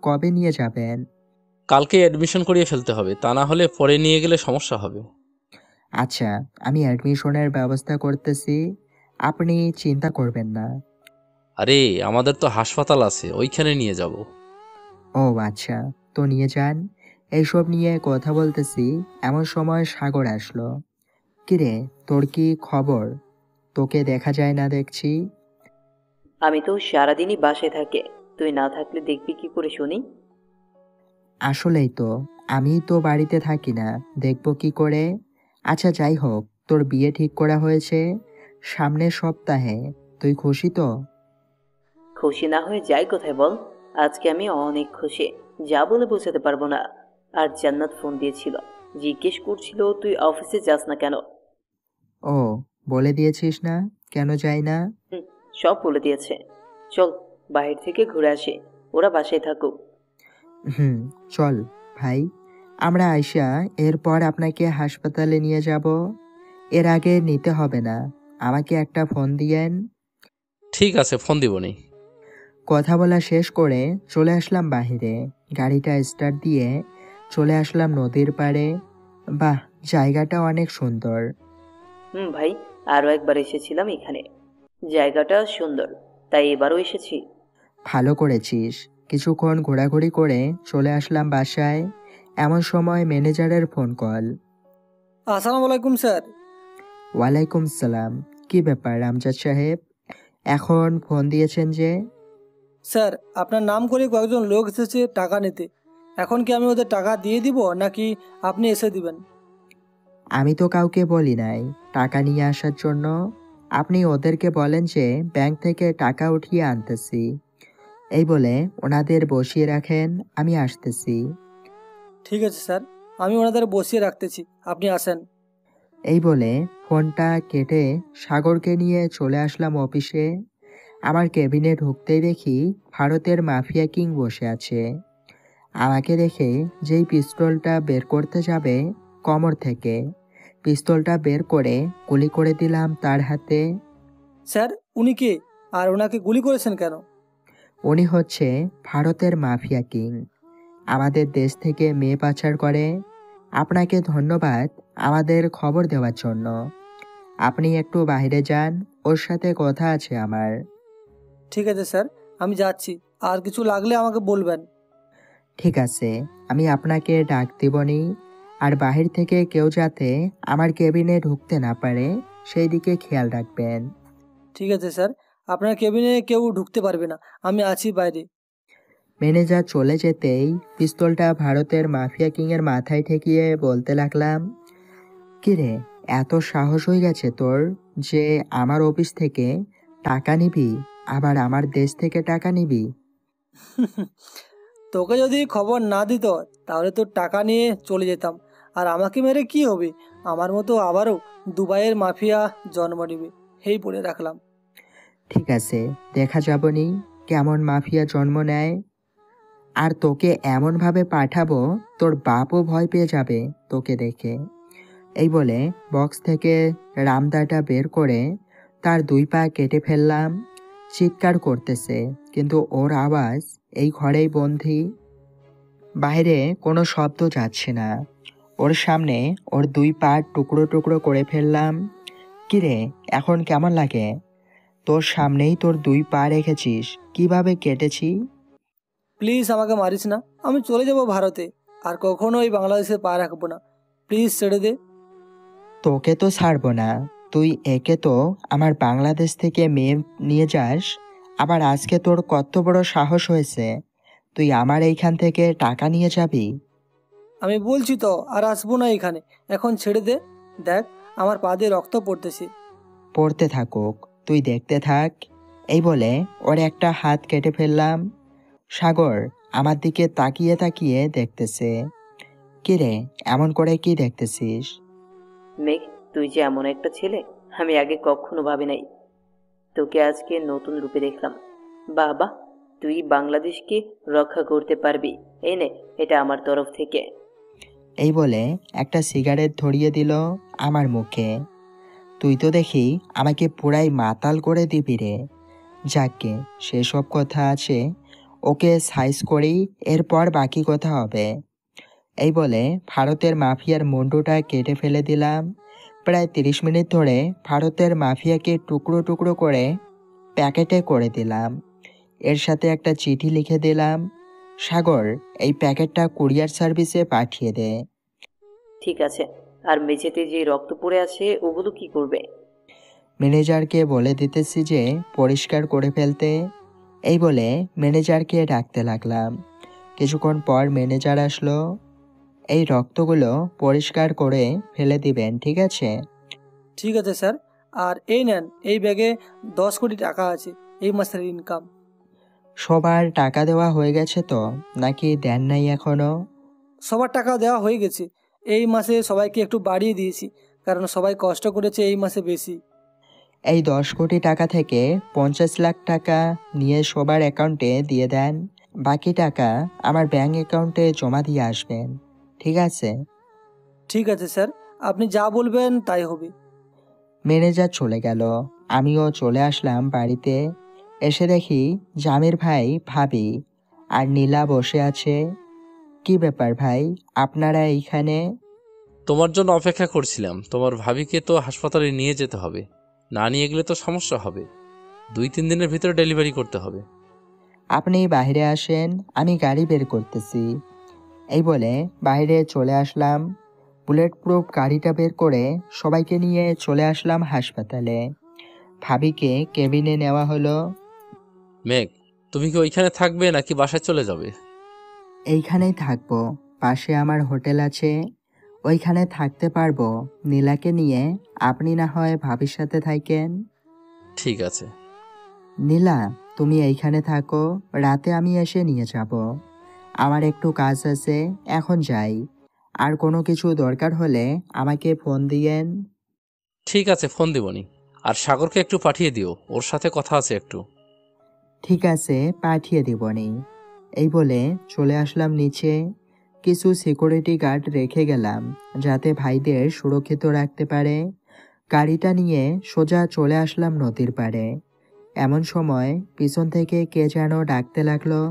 কবে নিয়ে যাবেন? কালকে অ্যাডমিশন করিয়ে ফেলতে হবে, তা না হলে পরে নিয়ে গেলে সমস্যা হবে। আচ্ছা, আমি অ্যাডমিশনের ব্যবস্থা করতেছি, আপনি চিন্তা করবেন না। আরে আমাদের তো হাসপাতাল আছে, ওইখানে নিয়ে যাব। ও আচ্ছা, তো নিয়ে যান। এইসব নিয়ে কথা বলতেছি, এমন সময় সাগর আসলো। কিরে, তোর কি খবর? তোকে দেখা যায় না দেখছি। আমি তো সারাদিনই বাসায় থাকে, তুই না থাকলে দেখবি কি করে শুনি? আসলেই তো, আমি তো বাড়িতে থাকি না, দেখবো কি করে। আচ্ছা যাই হোক, তোর বিয়ে ঠিক করা হয়েছে সামনের সপ্তাহে, তুই খুশি তো? খুশি না হয়ে যাই কোথায় বল? আজকে আমি অনেক খুশি, যা বলে বোঝাতে পারবো না। আর জান্নাত ফোন দিয়েছিল, জিজ্ঞেস করছিল তুই অফিসে যাস না কেন। ও, বলে দিয়েছিস না কেন যাই না? হুম, সব বলে দিয়েছে। চল বাইরে থেকে ঘুরে আসি, ওরা বাসায় থাকুক। হুম, চল ভাই, আমরা আইসা এরপর আপনাকে হাসপাতালে নিয়ে যাব। এর আগে নিতে হবে না, আমাকে একটা ফোন দিয়েন। ঠিক আছে, ফোন দিবনি। কথা বলা শেষ করে চলে আসলাম বাহিরে। গাড়িটা স্টার্ট দিয়ে চলে আসলাম নদীর পাড়ে। বাহ, জায়গাটা অনেক সুন্দর। ভাই, আরও একবার এসেছিলাম এখানে, জায়গাটা সুন্দর, তাই এবারও এসেছি। ভালো করেছিস। কিছুক্ষণ ঘোরাঘুরি করে চলে আসলাম বাসায়। এমন সময় ম্যানেজারের ফোন কল। আসসালামু আলাইকুম স্যার। ওয়ালাইকুম সালাম। কি ব্যাপার আমজাদ সাহেব, এখন ফোন দিয়েছেন যে? স্যার, আপনার নাম করে কয়েকজন লোক এসেছে টাকা নিতে। এখন কি আমি ওদের টাকা দিয়ে দিব নাকি আপনি এসে দিবেন? আমি তো কাউকে বলি নাই টাকা নিয়ে আসার জন্য। আপনি ওদেরকে বলেন যে ব্যাংক থেকে টাকা উঠিয়ে আনতেছি, এই বলে ওনাদের বসিয়ে রাখেন, আমি আসতেছি। ঠিক আছে স্যার, আমি ওনাদের বসিয়ে রাখতেছি, আপনি আসেন। এই বলে ফোনটা কেটে সাগরকে নিয়ে চলে আসলাম অফিসে। আমার কেবিনে ঢুকতেই দেখি ভারতের মাফিয়া কিং বসে আছে। আমাকে দেখে যেই পিস্তলটা বের করতে যাবে কোমর থেকে, পিস্তলটা বের করে গুলি করে দিলাম তার হাতে। স্যার, উনি কে আর ওনাকে গুলি করেছেন কেন? উনি হচ্ছে ভারতের মাফিয়া কিং, আমাদের দেশ থেকে মেয়ে পাচার করে। আপনাকে ধন্যবাদ আমাদের খবর দেওয়ার জন্য। আপনি একটু বাইরে যান, ওর সাথে কথা আছে আমার। ঠিক আছে স্যার, আমি যাচ্ছি, আর কিছু লাগলে আমাকে বলবেন। ঠিক আছে, আমি আপনাকে ডাক দিবনি। আর বাহির থেকে কেউ যাতে আমার কেবিনে ঢুকতে না পারে সেই দিকে খেয়াল রাখবেন। ঠিক আছে স্যার, আপনার কেবিনে কেউ ঢুকতে পারবে না, আমি আছি বাইরে। ম্যানেজার চলে যেতেই পিস্তলটা ভারতের মাফিয়া কিংয়ের মাথায় ঠেকিয়ে বলতে লাগলাম, কিরে, এত সাহস হয়ে গেছে তোর যে আমার অফিস থেকে টাকা নিবি, আবার আমার দেশ থেকে টাকা নিবি? তোকে যদি খবর না দিত তাহলে তো টাকা নিয়ে চলে যেতাম, আর আমাকে মেরে কি হবে? আমার মতো আবারও দুবাইয়ের মাফিয়া জন্ম নেবে, এই বলে রাখলাম। ঠিক আছে, দেখা যাবনি কেমন মাফিয়া জন্ম নেয়। আর তোকে এমনভাবে পাঠাবো তোর বাপও ভয় পেয়ে যাবে তোকে দেখে। এই বলে বক্স থেকে রামদাটা বের করে তার 2 পা কেটে ফেললাম। চিৎকার করতেছে, কিন্তু ওর আওয়াজ এই ঘরেই বন্দী, বাইরে কোনো শব্দ যাচ্ছে না। ওর সামনে ওর 2 পা টুকরো টুকরো করে ফেললাম। কিরে, এখন কেমন লাগে? তোর সামনেই তোর 2 পা রেখেছিস, কিভাবে কেটেছি? প্লিজ আমাকে মারিস না, আমি চলে যাব ভারতে, আর কখনো এই বাংলাদেশে পা রাখবো না। প্লিজ ছেড়ে দে। তোকে তো ছাড়বো না। তুই একে তো আমার বাংলাদেশ থেকে মেয়ে নিয়ে যাস, আবার আজকে তোর কত বড় সাহস হয়েছে তুই আমার এইখান থেকে টাকা নিয়ে যাবি? আমি বলছি তো আর আসবো না এখানে, এখন ছেড়ে দে। দেখ আমার পা দিয়ে রক্ত পড়তেছে। পড়তে থাকুক, তুই দেখতে থাক। এই বলে ওর একটা হাত কেটে ফেললাম। সাগর আমার দিকে তাকিয়ে তাকিয়ে দেখতেছে। কিরে, এমন করে কি দেখতেছিস? মেঘ, তুই যে এমন একটা ছেলে আমি আগে কখনো ভাবি নাই। তোকে আজকে নতুন রূপে দেখলাম। বাবা, তুই বাংলাদেশকে রক্ষা করতে পারবি। এই নে, এটা আমার তরফ থেকে। এই বলে একটা সিগারেট ধরিয়ে দিল আমার মুখে। তুই তো দেখি আমাকে পুরাই মাতাল করে দিবি রে। যাকে সেসব কথা আছে, ওকে সাইজ করি, এরপর বাকি কথা হবে। এই বলে ভারতের মাফিয়ার মুন্ডুটা কেটে ফেলে দিলাম। প্রায় 30 মিনিট ধরে ভারতের মাফিয়াকে টুকরো টুকরো করে প্যাকেটে করে দিলাম। এর সাথে একটা চিঠি লিখে দিলাম, সাগর এই প্যাকেটটা কুরিয়ার সার্ভিসে পাঠিয়ে দে। ঠিক আছে, আর মেঝেতে যে রক্ত পড়ে আছে ওগুলো কি করবে? ম্যানেজারকে বলে দিতেছি যে পরিষ্কার করে ফেলতে। এই বলে ম্যানেজারকে ডাকতে লাগলাম। কিছুক্ষণ পর ম্যানেজার আসলো। এই রক্তগুলো পরিষ্কার করে ফেলে দিবেন, ঠিক আছে? ঠিক আছে স্যার। আর এই নেন, এই ব্যাগে 10 কোটি টাকা আছে, এই মাসের ইনকাম। সবার টাকা দেওয়া হয়ে গেছে তো, নাকি দেন নাই এখনো? সবার টাকা দেওয়া হয়ে গেছে। এই মাসে সবাইকে একটু বাড়িয়ে দিয়েছি, কারণ সবাই কষ্ট করেছে এই মাসে বেশি। এই 10 কোটি টাকা থেকে 50 লাখ টাকা নিয়ে সবার অ্যাকাউন্টে দিয়ে দেন। বাকি টাকা আমার ব্যাংক অ্যাকাউন্টে জমা দিয়ে আসবেন, ঠিক আছে? ঠিক আছে স্যার, আপনি যা বলবেন তাই হবে। ম্যানেজার চলে গেল। আমিও চলে আসলাম বাড়িতে। এসে দেখি জামির ভাই, ভাবি আর নীলা বসে আছে। কি ব্যাপার ভাই, আপনারা এইখানে? তোমার জন্য অপেক্ষা করছিলাম। তোমার ভাবিকে তো হাসপাতালে নিয়ে যেতে হবে, না নিয়ে গেলে তো সমস্যা হবে। 2-3 দিনের ভিতরে ডেলিভারি করতে হবে। আপনি বাইরে আসেন, আমি গাড়ি বের করতেছি। এই বলে বাইরে চলে আসলাম। বুলেট প্রুফ গাড়িটা বের করে সবাইকে নিয়ে চলে আসলাম হাসপাতালে। ভাবিকে কেবিনে নেওয়া হলো। মেঘ, তুমি কি ওইখানে থাকবে নাকি বাসায় চলে যাবে? এইখানেই থাকবো, পাশে আমার হোটেল আছে, ওইখানে থাকতে পারবো নীলাকে নিয়ে। আপনি না হয় ভাবির সাথে থাকেন। ঠিক আছে। নীলা, তুমি এইখানে থাকো, রাতে আমি এসে নিয়ে যাব। আমার একটু কাজ আছে, এখন যাই। আর কোনো কিছু দরকার হলে আমাকে ফোন দিয়েন। ঠিক আছে, ফোন দিবনি। আর সাগরকে একটু পাঠিয়ে দিও, ওর সাথে কথা আছে একটু। ঠিক আছে, পাঠিয়ে দিবনি। এই বলে চলে আসলাম নিচে। কিছু সিকিউরিটি গার্ড রেখে গেলাম, যাতে ভাইদের সুরক্ষিত রাখতে পারে। গাড়িটা নিয়ে সোজা চলে আসলাম নদীর পাড়ে। এমন সময় পিছন থেকে কে যেন ডাকতে লাগলো।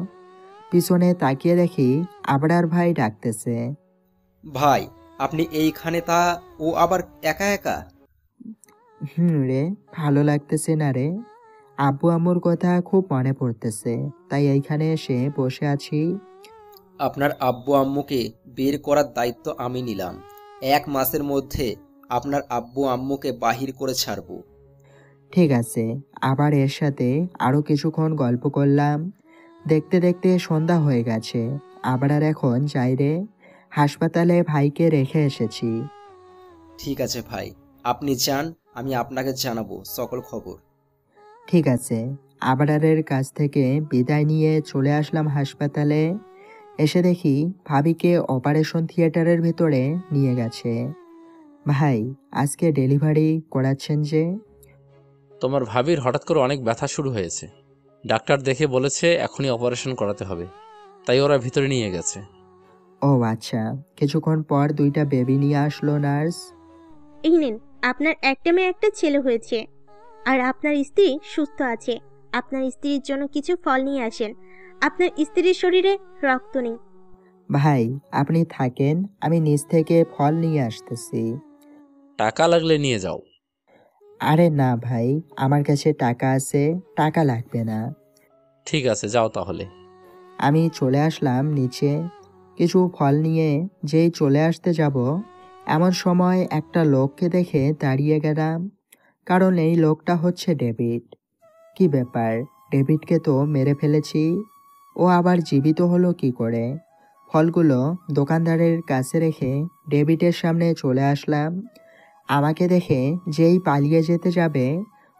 পিছনে তাকিয়ে দেখি আবরার ভাই ডাকতেছে। ভাই, আপনি এইখানে, তা ও আবার একা একা? রে, ভালো লাগতেছে না রে। আব্বু আম্মুর কথা খুব মনে পড়তেছে, তাই এইখানে এসে বসে আছি। আপনার আব্বু আম্মুকে বের করার দায়িত্ব আমি নিলাম। 1 মাসের মধ্যে আপনার আব্বু আম্মুকে বাহির করে ছাড়বো। ঠিক আছে। আবার এর সাথে আরো কিছুক্ষণ গল্প করলাম। দেখতে দেখতে সন্ধ্যা হয়ে গেছে। আবার আর এখন যাই রে, হাসপাতালে ভাইকে রেখে এসেছি। ঠিক আছে ভাই, আপনি যান, আমি আপনাকে জানাবো সকল খবর। ঠিক আছে। আবরারের কাছ থেকে বিদায় নিয়ে চলে আসলাম হাসপাতালে। এসে দেখি ভাবিকে অপারেশন থিয়েটারের ভেতরে নিয়ে গেছে। ভাই, আজকে ডেলিভারি করাচ্ছেন যে? তোমার ভাবির হঠাৎ করে অনেক ব্যথা শুরু হয়েছে। ডাক্তার দেখে বলেছে এখনই অপারেশন করাতে হবে। তাই ওরা ভিতরে নিয়ে গেছে। ও আচ্ছা, কিছুক্ষণ পর 2টা বেবি নিয়ে আসলো নার্স। এই নেন, আপনার একটা মেয়ে একটা ছেলে হয়েছে, আর আপনার স্ত্রী সুস্থ আছে। আপনার স্ত্রীর জন্য কিছু ফল নিয়ে আসেন। আপনার স্ত্রীর শরীরে রক্ত নেই। ভাই আপনি থাকেন, আমি নিচ থেকে ফল নিয়ে আসতেছি। টাকা লাগলে নিয়ে যাও। আরে না ভাই, আমার কাছে টাকা আছে, টাকা লাগবে না। ঠিক আছে, যাও তাহলে। আমি চলে আসলাম নিচে কিছু ফল নিয়ে। যেই চলে আসতে যাব এমন সময় একটা লোককে দেখে দাঁড়িয়ে গেলাম, কারণ এই লোকটা হচ্ছে ডেভিড। কি ব্যাপার, ডেভিডকে তো মেরে ফেলেছি, ও আবার জীবিত হলো কি করে? ফলগুলো দোকানদারের কাছে রেখে ডেভিডের সামনে চলে আসলাম। আমাকে দেখে যেই পালিয়ে যেতে যাবে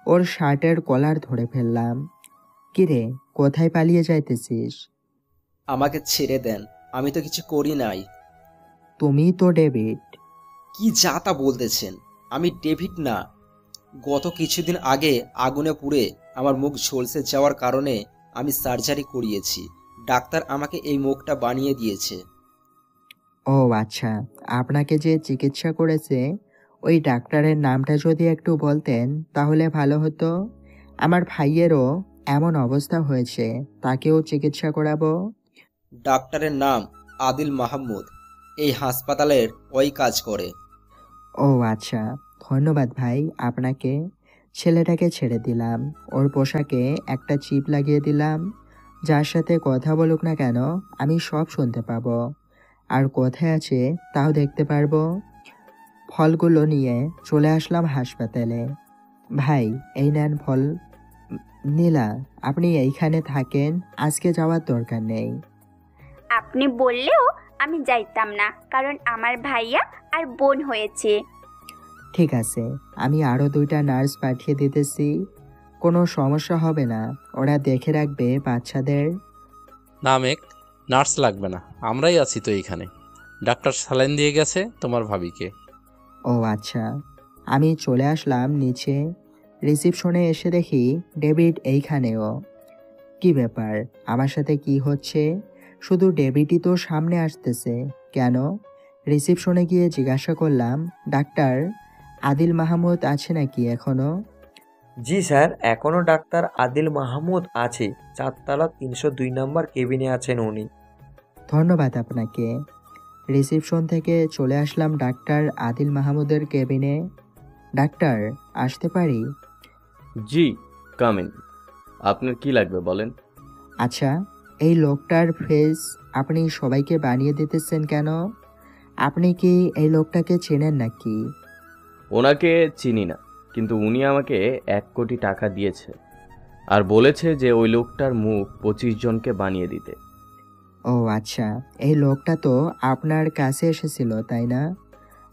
ওর শার্টের কলার ধরে ফেললাম। কিরে, কোথায় পালিয়ে যাইতেছিস? আমাকে ছেড়ে দেন, আমি তো কিছু করি নাই। তুমি তো ডেভিড। কি যা তা বলতেছেন? আমি ডেভিড না। গত কিছুদিন আগে আগুনে পুড়ে আমার মুখ ঝলসে যাওয়ার কারণে আমি সার্জারি করিয়েছি। ডাক্তার আমাকে এই মুখটা বানিয়ে দিয়েছে। ও আচ্ছা, আপনাকে যে চিকিৎসা করেছে ওই ডাক্তারের নামটা যদি একটু বলতেন তাহলে ভালো হতো। আমার ভাইয়েরও এমন অবস্থা হয়েছে, তাকেও চিকিৎসা করাবো। ডাক্তারের নাম আদিল মাহমুদ, এই হাসপাতালের ওই কাজ করে। ও আচ্ছা, ধন্যবাদ ভাই আপনাকে। ছেলেটাকে ছেড়ে দিলাম, ওর পোশাকে একটা চিপ লাগিয়ে দিলাম। যার সাথে কথা বলুক না কেন আমি সব শুনতে পাবো, আর কোথায় আছে তাও দেখতে পারবো। ফলগুলো নিয়ে চলে আসলাম হাসপাতালে। ভাই এই নেন ফল। নীলা, আপনি এইখানে থাকেন, আজকে যাওয়ার দরকার নেই। আপনি বললেও আমি যাইতাম না, কারণ আমার ভাইয়া আর বোন হয়েছে। ঠিক আছে, আমি আরও 2টা নার্স পাঠিয়ে দিতেছি, কোনো সমস্যা হবে না, ওরা দেখে রাখবে বাচ্চাদের। না মেঘ, নার্স লাগবে না, আমরাই আছি তো এইখানে। ডাক্তার স্যালাইন দিয়ে গেছে তোমার ভাবিকে। ও আচ্ছা, আমি চলে আসলাম নিচে। রিসিপশনে এসে দেখি ডেভিড এইখানেও। কি ব্যাপার, আমার সাথে কি হচ্ছে? শুধু ডেভিডই তো সামনে আসতেছে কেন? রিসিপশনে গিয়ে জিজ্ঞাসা করলাম, ডাক্তার আদিল মাহমুদ আছে নাকি এখনো? জি স্যার, এখনও ডাক্তার আদিল মাহমুদ আছে, 4তলা 302 নম্বর কেবিনে আছেন উনি। ধন্যবাদ আপনাকে। রিসিপশন থেকে চলে আসলাম ডাক্তার আদিল মাহমুদের কেবিনে। ডাক্তার, আসতে পারি? জি, কামিন। আপনার কি লাগবে বলেন। আচ্ছা, এই লোকটার ফেস আপনি সবাইকে বানিয়ে দিতেছেন কেন? আপনি কি এই লোকটাকে চেনেন নাকি? ওনাকে চিনি না, কিন্তু উনি আমাকে 1 কোটি টাকা দিয়েছে আর বলেছে যে ওই লোকটার মুখ 25 জনকে বানিয়ে দিতে। ও আচ্ছা, এই লোকটা তো আপনার কাছে এসেছিল তাই না?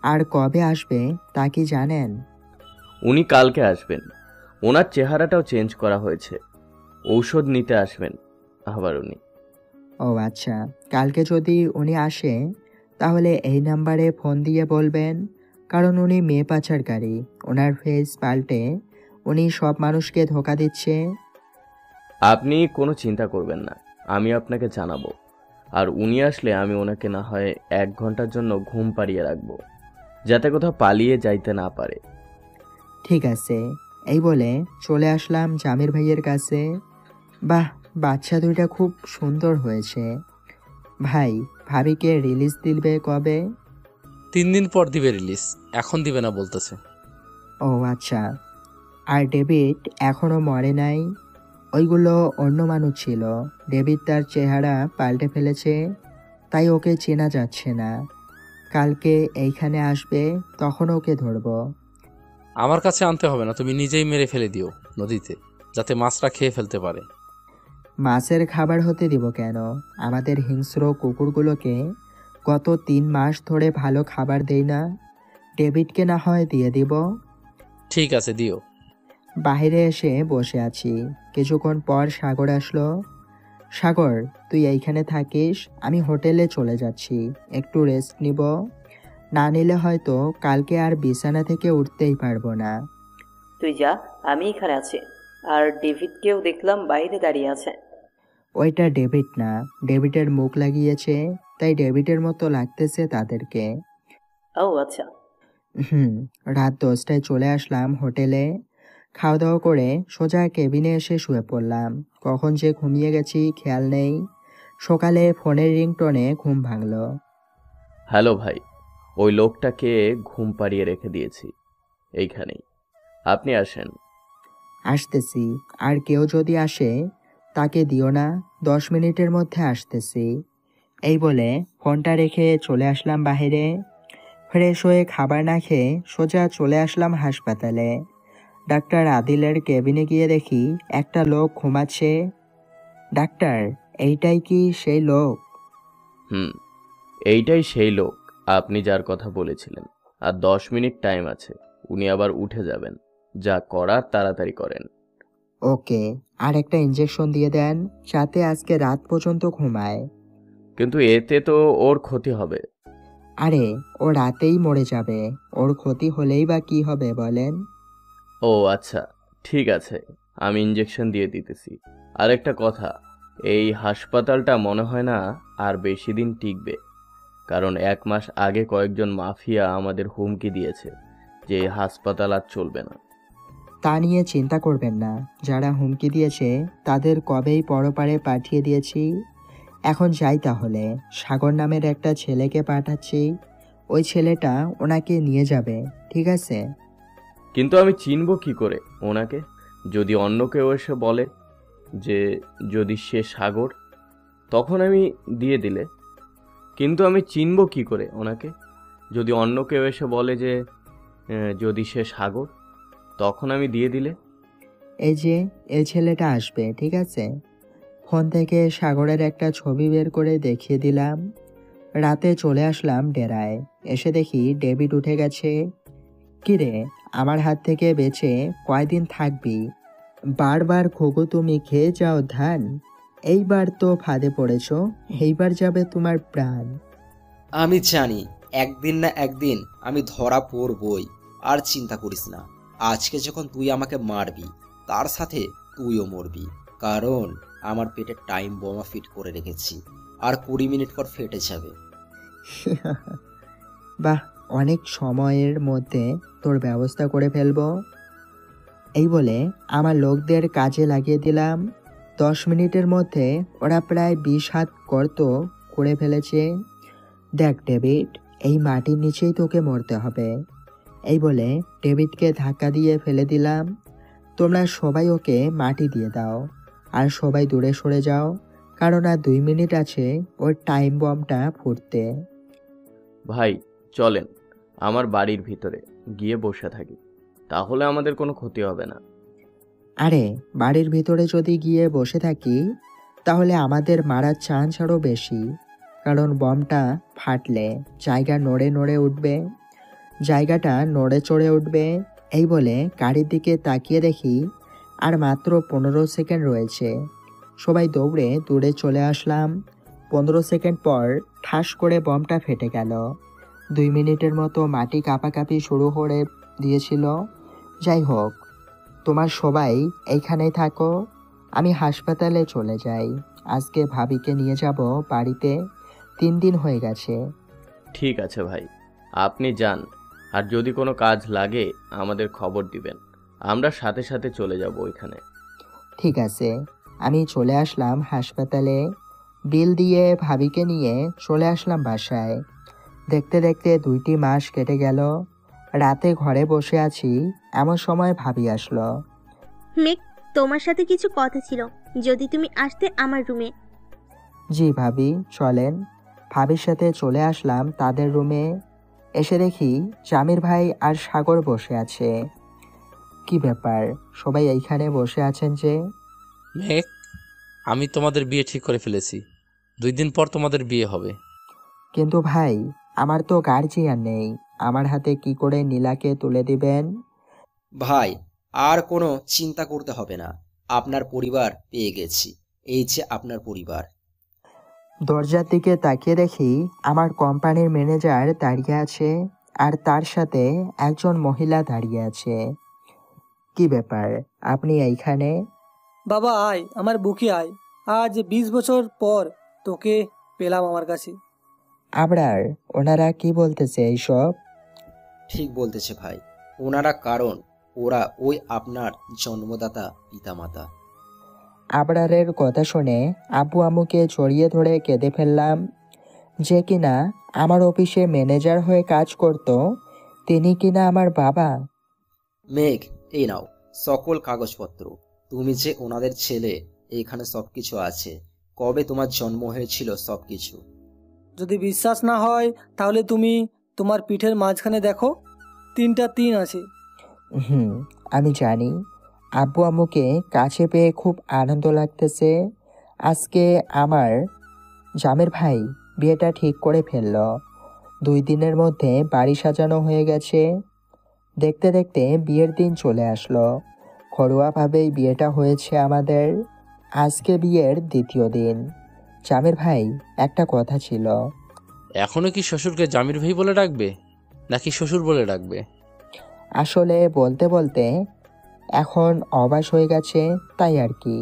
আর কবে আসবে তা কি জানেন? উনি কালকে আসবেন। ওনার চেহারাটাও চেঞ্জ করা হয়েছে। ঔষধ নিতে আসবেন আবার উনি। ও আচ্ছা, কালকে যদি উনি আসে তাহলে এই নাম্বারে ফোন দিয়ে বলবেন, কারণ উনি মেয়ে পাচারকারী। ওনার ফেস পাল্টে উনি সব মানুষকে ধোকা দিচ্ছে। আপনি কোনো চিন্তা করবেন না, আমি আপনাকে জানাবো। আর উনি আসলে আমি ওনাকে না হয় 1 ঘন্টার জন্য ঘুম পাড়িয়ে রাখবো, যাতে কোথাও পালিয়ে যাইতে না পারে। ঠিক আছে, এই বলে চলে আসলাম জামির ভাইয়ের কাছে। বাহ, বাচ্চা 2টা খুব সুন্দর হয়েছে। ভাই, ভাবিকে রিলিজ দিবে কবে? 3 দিন পর দিবে রিলিজ, এখন দিবে না বলতেছে। ও আচ্ছা, আর ডেভিড এখনো মরে নাই? ওইগুলো অন্য মানুষ ছিল, ডেভিড তার চেহারা পাল্টে ফেলেছে, তাই ওকে চেনা যাচ্ছে না। কালকে এইখানে আসবে, তখন ওকে ধরবো। আমার কাছে আনতে হবে না, তুমি নিজেই মেরে ফেলে দিও নদীতে, যাতে মাছরা খেয়ে ফেলতে পারে। মাছের খাবার হতে দিব কেন? আমাদের হিংস্র কুকুরগুলোকে গত 3 মাস ধরে ভালো খাবার দেই না। ডেভিডকে না হয় দিয়ে দিব। ঠিক আছে, দিও। বাইরে এসে বসে আছি, কিছুক্ষণ পর সাগর আসলো। সাগর, তুই এইখানে থাকিস, আমি হোটেলে চলে যাচ্ছি, একটু রেস্ট নিব। না নিলে হয়তো কালকে আর বিছানা থেকে উঠতেই পারবো না। তুই যা, আমি এখানে আছি। আর ডেভিডকেও দেখলাম বাইরে দাঁড়িয়ে আছে। ওইটা ডেভিড না, ডেভিডের মুখ লাগিয়েছে, তাই ডেভিডের মতো লাগতেছে তাদেরকে। ও আচ্ছা। রাত 10টায় চলে আসলাম হোটেলে। খাওয়া দাওয়া করে সোজা কেবিনে এসে শুয়ে পড়লাম। কখন যে ঘুমিয়ে গেছি খেয়াল নেই। সকালে ফোনের রিংটোনে ঘুম ভাঙলো। হ্যালো ভাই, ওই লোকটাকে ঘুম পাড়িয়ে রেখে দিয়েছি এইখানেই, আপনি আসেন। আসতেছি, আর কেউ যদি আসে তাকে দিও না, 10 মিনিটের মধ্যে আসতেছি। এই বলে ফোনটা রেখে চলে আসলাম বাইরে। ফ্রেশ হয়ে খাবার না খেয়ে সোজা চলে আসলাম হাসপাতালে। ডাক্তার আদিলের কেবিনে গিয়ে দেখি একটা লোক ঘুমাচ্ছে। ডাক্তার, এইটাই কি সেই লোক? এইটাই সেই লোক আপনি যার কথা বলেছিলেন। আর 10 মিনিট টাইম আছে, উনি আবার উঠে যাবেন। যা করার তাড়াতাড়ি করেন। ওকে, আর একটা ইঞ্জেকশন দিয়ে দেন, যাতে আজকে রাত পর্যন্ত ঘুমায়। কিন্তু এতে তো ওর ক্ষতি হবে। আরে, ও রাতেই মরে যাবে, ওর ক্ষতি হলেই বা কি হবে বলেন? ও আচ্ছা, ঠিক আছে, আমি ইঞ্জেকশন দিয়ে দিতেছি। আর একটা কথা, এই হাসপাতালটা মনে হয় না আর বেশি দিন টিকবে, কারণ 1 মাস আগে কয়েকজন মাফিয়া আমাদের হুমকি দিয়েছে যে এই হাসপাতাল আর চলবে না। তা নিয়ে চিন্তা করবেন না, যারা হুমকি দিয়েছে তাদের কবেই পরপারে পাঠিয়ে দিয়েছি। এখন যাই তাহলে, সাগর নামের একটা ছেলেকে পাঠাচ্ছি, ওই ছেলেটা ওনাকে নিয়ে যাবে, ঠিক আছে? কিন্তু আমি চিনব কি করে ওনাকে? যদি অন্য কেউ এসে বলে যে যদি সে সাগর, তখন আমি দিয়ে দিলে। কিন্তু আমি চিনব কি করে ওনাকে? যদি অন্য কেউ এসে বলে যে যদি সে সাগর, তখন আমি দিয়ে দিলে। এই যে এই ছেলেটা আসবে, ঠিক আছে? ফোন থেকে সাগরের একটা ছবি বের করে দেখিয়ে দিলাম। রাতে চলে আসলাম ডেরায়। এসে দেখি ডেভিড উঠে গেছে। কিরে, আমার হাত থেকে বেঁচে কয়দিন থাকবি? বারবার খোগো তুমি খেয়ে যাও ধান, এইবার তো ফাঁদে পড়েছ, এইবার যাবে তোমার প্রাণ। আমি জানি একদিন না একদিন আমি ধরা পড়বই, আর চিন্তা করিস না। আজকে যখন তুই আমাকে মারবি, তার সাথে তুইও মরবি, কারণ আমার পেটে টাইম বোমা ফিট করে রেখেছি, আর 20 মিনিট পর ফেটে যাবে। বাহ, অনেক সময়ের মধ্যে তোর ব্যবস্থা করে ফেলবো। এই বলে আমার লোকদের কাজে লাগিয়ে দিলাম। 10 মিনিটের মধ্যে ওরা প্রায় 20 হাত গর্ত করে ফেলেছে। দেখ ডেভিড, এই মাটির নিচেই তোকে মরতে হবে। এই বলে ডেভিডকে ধাক্কা দিয়ে ফেলে দিলাম। তোমরা সবাই ওকে মাটি দিয়ে দাও, আর সবাই দূরে সরে যাও, কারণ আর 2 মিনিট আছে ওর টাইম বমটা ফুটতে। ভাই চলেন, আমার বাড়ির ভিতরে গিয়ে বসে থাকি, তাহলে আমাদের কোনো ক্ষতি হবে না। আরে, বাড়ির ভিতরে যদি গিয়ে বসে থাকি তাহলে আমাদের মারার চান্স আরও বেশি, কারণ বমটা ফাটলে জায়গা নড়ে নড়ে উঠবে, জায়গাটা নড়ে চড়ে উঠবে। এই বলে গাড়ির দিকে তাকিয়ে দেখি আর মাত্র 15 সেকেন্ড রয়েছে। সবাই দৌড়ে দূরে চলে আসলাম। 15 সেকেন্ড পর ঠাস করে বমটা ফেটে গেল। 2 মিনিটের মতো মাটি কাঁপাকাঁপি শুরু করে দিয়েছিল। যাই হোক, তোমার সবাই এইখানেই থাকো, আমি হাসপাতালে চলে যাই। আজকে ভাবিকে নিয়ে যাব বাড়িতে, 3 দিন হয়ে গেছে। ঠিক আছে ভাই, আপনি যান, আর যদি কোনো কাজ লাগে আমাদের খবর দিবেন, আমরা সাথে সাথে চলে যাব ওইখানে। ঠিক আছে, আমি চলে আসলাম হাসপাতালে। বিল দিয়ে ভাবিকে নিয়ে চলে আসলাম বাসায়। দেখতে দেখতে 2টি মাস কেটে গেল। রাতে ঘরে বসে আছি, এমন সময় ভাবি আসলো। মেঘ, তোমার সাথে কিছু কথা ছিল, যদি তুমি আসতে আমার রুমে। জি ভাবি, চলেন। ভাবির সাথে চলে আসলাম তাদের রুমে। এসে দেখি জামির ভাই আর সাগর বসে আছে। কি ব্যাপার, সবাই এইখানে বসে আছেন যে? মেঘ, আমি তোমাদের বিয়ে ঠিক করে ফেলেছি, 2 দিন পর তোমাদের বিয়ে হবে। কিন্তু ভাই, আমার তো গার্জিয়ান নেই, আমার হাতে কি করে নীলাকে তুলে দিবেন? ভাই, আর কোনো চিন্তা করতে হবে না, আপনার পরিবার পেয়ে গেছি, এই যে আপনার পরিবার। দরজার দিকে তাকিয়ে দেখি আমার কোম্পানির ম্যানেজার দাঁড়িয়ে আছে, আর তার সাথে একজন মহিলা দাঁড়িয়ে আছে। কি ব্যাপার, আপনি এইখানে? বাবা আয়, আমার বুকে আয়, আজ 20 বছর পর তোকে পেলাম আমার কাছে। আবরার, ওনারা কি বলতেছে এইসব? ঠিক বলতেছে ভাই, ওনারা কারণ ওরা ওই আপনার জন্মদাতা পিতামাতা। আবরারের কথা শুনে আব্বু আম্মুকে জড়িয়ে ধরে কেঁদে ফেললাম। যে কিনা আমার অফিসে ম্যানেজার হয়ে কাজ করত, তিনি কিনা আমার বাবা। মেঘ, এই নাও সকল কাগজপত্র। তুমি যে ওনাদের ছেলে, এইখানে সবকিছু আছে, কবে তোমার জন্ম হয়েছিল সবকিছু। যদি বিশ্বাস না হয় তাহলে তুমি তোমার পিঠের মাঝখানে দেখো, 3টা 3 আছে। আমি জানি। আব্বু আম্মুকে কাছে পেয়ে খুব আনন্দ লাগতেছে। আজকে আমার জামের ভাই বিয়েটা ঠিক করে ফেলল। 2 দিনের মধ্যে বাড়ি সাজানো হয়ে গেছে। দেখতে দেখতে বিয়ের দিন চলে আসলো। ঘরোয়াভাবেই বিয়েটা হয়েছে আমাদের। আজকে বিয়ের 2য় দিন। জামের ভাই, একটা কথা ছিল। এখনো কি শ্বশুরকে জামির ভাই বলে ডাকবে নাকি শ্বশুর বলে ডাকবে? আসলে বলতে বলতে এখন অভ্যাস হয়ে গেছে, তাই আর কি।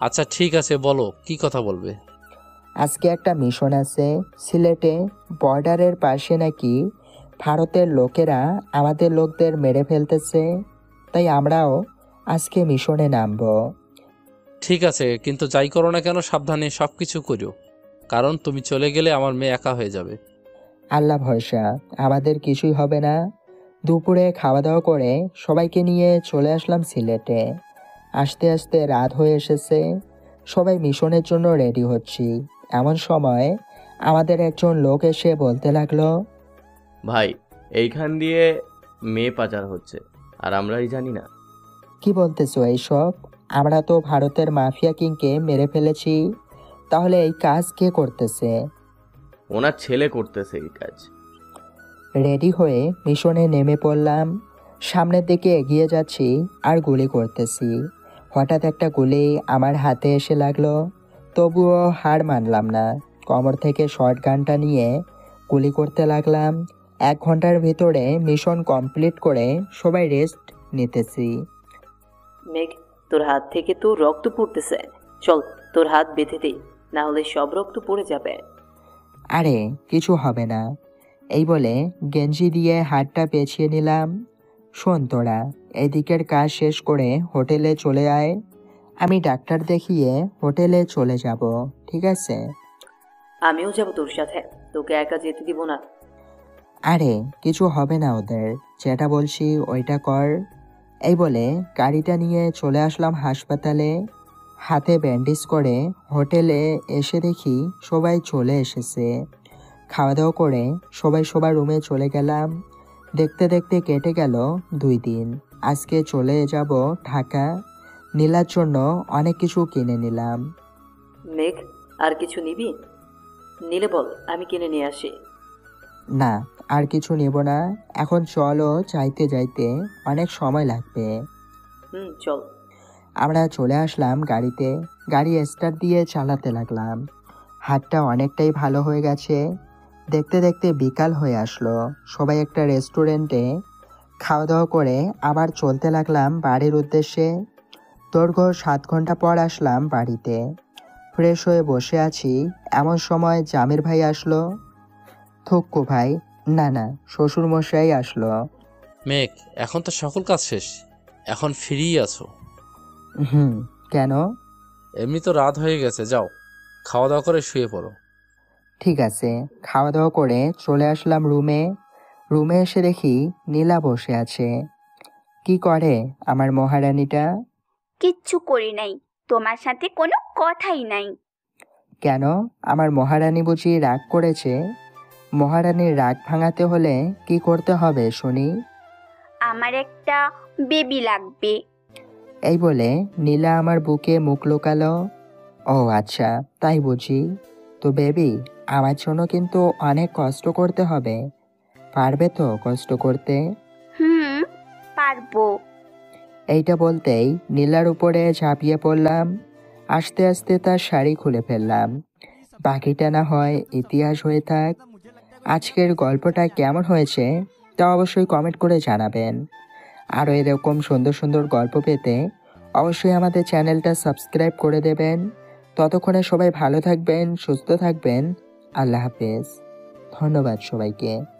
আচ্ছা ঠিক আছে, বলো কি কথা বলবে। আজকে একটা মিশন আছে সিলেটে। বর্ডারের পাশে নাকি ভারতের লোকেরা আমাদের লোকদের মেরে ফেলতেছে, তাই আমরাও আজকে মিশনে নামবো। ঠিক আছে, কিন্তু যাই করো না কেন সাবধানে সব কিছু করো, কারণ তুমি চলে গেলে আমার মেয়ে একা হয়ে যাবে। আল্লাহ ভরসা, আমাদের কিছুই হবে না। দুপুরে খাওয়া দাওয়া করে সবাইকে নিয়ে চলে আসলাম সিলেটে। আস্তে আস্তে রাত হয়ে এসেছে। সবাই মিশনের জন্য রেডি হচ্ছি। এমন সময় আমাদের একজন লোক এসে বলতে লাগলো, ভাই, এইখান দিয়ে মেয়ে পাচার হচ্ছে, আর আমরাই জানি না। কি বলতেছো এইসব? আমরা তো ভারতের মাফিয়া কিংকে মেরে ফেলেছি। তাহলে এই কাজ কে করতেছে? ওনার ছেলে করতেছে এই কাজ। রেডি হয়ে মিশনে নেমে পড়লাম। সামনের দিকে এগিয়ে যাচ্ছি আর গুলি করতেছি। হঠাৎ একটা গুলি আমার হাতে এসে লাগলো, তবুও হার মানলাম না। কোমর থেকে শর্ট গানটা নিয়ে গুলি করতে লাগলাম। 1 ঘন্টার ভিতরে মিশন কমপ্লিট করে সবাই রেস্ট নিতেছি। মেঘ, তোর হাত থেকে তো রক্ত পড়তেছে, চল তোর হাত বেঁধে দে, না হলে সব রক্ত পড়ে যাবে। আরে কিছু হবে না, এই বলে গেঞ্জি দিয়ে হাতটা পেঁচিয়ে নিলাম। শোন তোরা, এদিকের কাজ শেষ করে হোটেলে চলে আয়। আমি ডাক্তার দেখিয়ে হোটেলে চলে যাব, ঠিক আছে? আমিও যাব তোর সাথে, তোকে একা যেতে দিব না। আরে কিছু হবে না ওদের, যেটা বলছি ওইটা কর। এই বলে গাড়িটা নিয়ে চলে আসলাম হাসপাতালে। হাতে ব্যান্ডেজ করে হোটেলে এসে দেখি সবাই চলে এসেছে। খাওয়া দাওয়া করে সবাই সবার রুমে চলে গেলাম। দেখতে দেখতে কেটে গেল 2 দিন। আজকে চলে যাব ঢাকা। নীলার জন্য অনেক কিছু কিনে নিলাম। মেঘ, আর কিছু নিবি? নিলে বল, আমি কিনে নিয়ে আসি। না, আর কিছু নেব না। এখন চলো, যাইতে যাইতে অনেক সময় লাগবে। চল। আমরা চলে আসলাম গাড়িতে। গাড়ি স্টার্ট দিয়ে চালাতে লাগলাম। হাতটা অনেকটাই ভালো হয়ে গেছে। দেখতে দেখতে বিকাল হয়ে আসলো। সবাই একটা রেস্টুরেন্টে খাওয়া দাওয়া করে আবার চলতে লাগলাম বাড়ির উদ্দেশ্যে। দৈর্ঘ্য 7 ঘন্টা পর আসলাম বাড়িতে। ফ্রেশ হয়ে বসে আছি, এমন সময় জামির ভাই আসলো। থুক্কু ভাই, না না, শ্বশুর মশাই আসলো। মেঘ, এখন তো সকল কাজ শেষ, এখন ফ্রি আছো। কেন? এমনি তো রাত হয়ে গেছে, যাও খাওয়া দাওয়া করে শুয়ে পড়ো। ঠিক আছে। খাওয়া দাওয়া করে চলে আসলাম রুমে। রুমে এসে দেখি নীলা বসে আছে। কি করে আমার মহারানীটা? কিচ্ছু করি নাই, তোমার সাথে কোনো কথাই নাই। কেন, আমার মহারানী বুঝি রাগ করেছে? মহারানীর রাগ ভাঙাতে হলে কি করতে হবে শুনি? আমার একটা বেবি লাগবে। এই বলে নীলা আমার বুকে মুখ লুকালো। ও আচ্ছা, তাই বুঝি। তো বেবি, আমার জন্য কিন্তু অনেক কষ্ট করতে হবে। পারবে তো কষ্ট করতে? পারবো। এইটা বলতেই নীলার উপরে ঝাঁপিয়ে পড়লাম। আস্তে আস্তে তার শাড়ি খুলে ফেললাম। বাকিটা না হয় ইতিহাস হয়ে থাক। আজকের গল্পটা কেমন হয়েছে তা অবশ্যই কমেন্ট করে জানাবেন। আরও এরকম সুন্দর সুন্দর গল্প পেতে অবশ্যই আমাদের চ্যানেলটা সাবস্ক্রাইব করে দেবেন। ততক্ষণে সবাই ভালো থাকবেন, সুস্থ থাকবেন। আল্লাহ হাফেজ। ধন্যবাদ সবাইকে।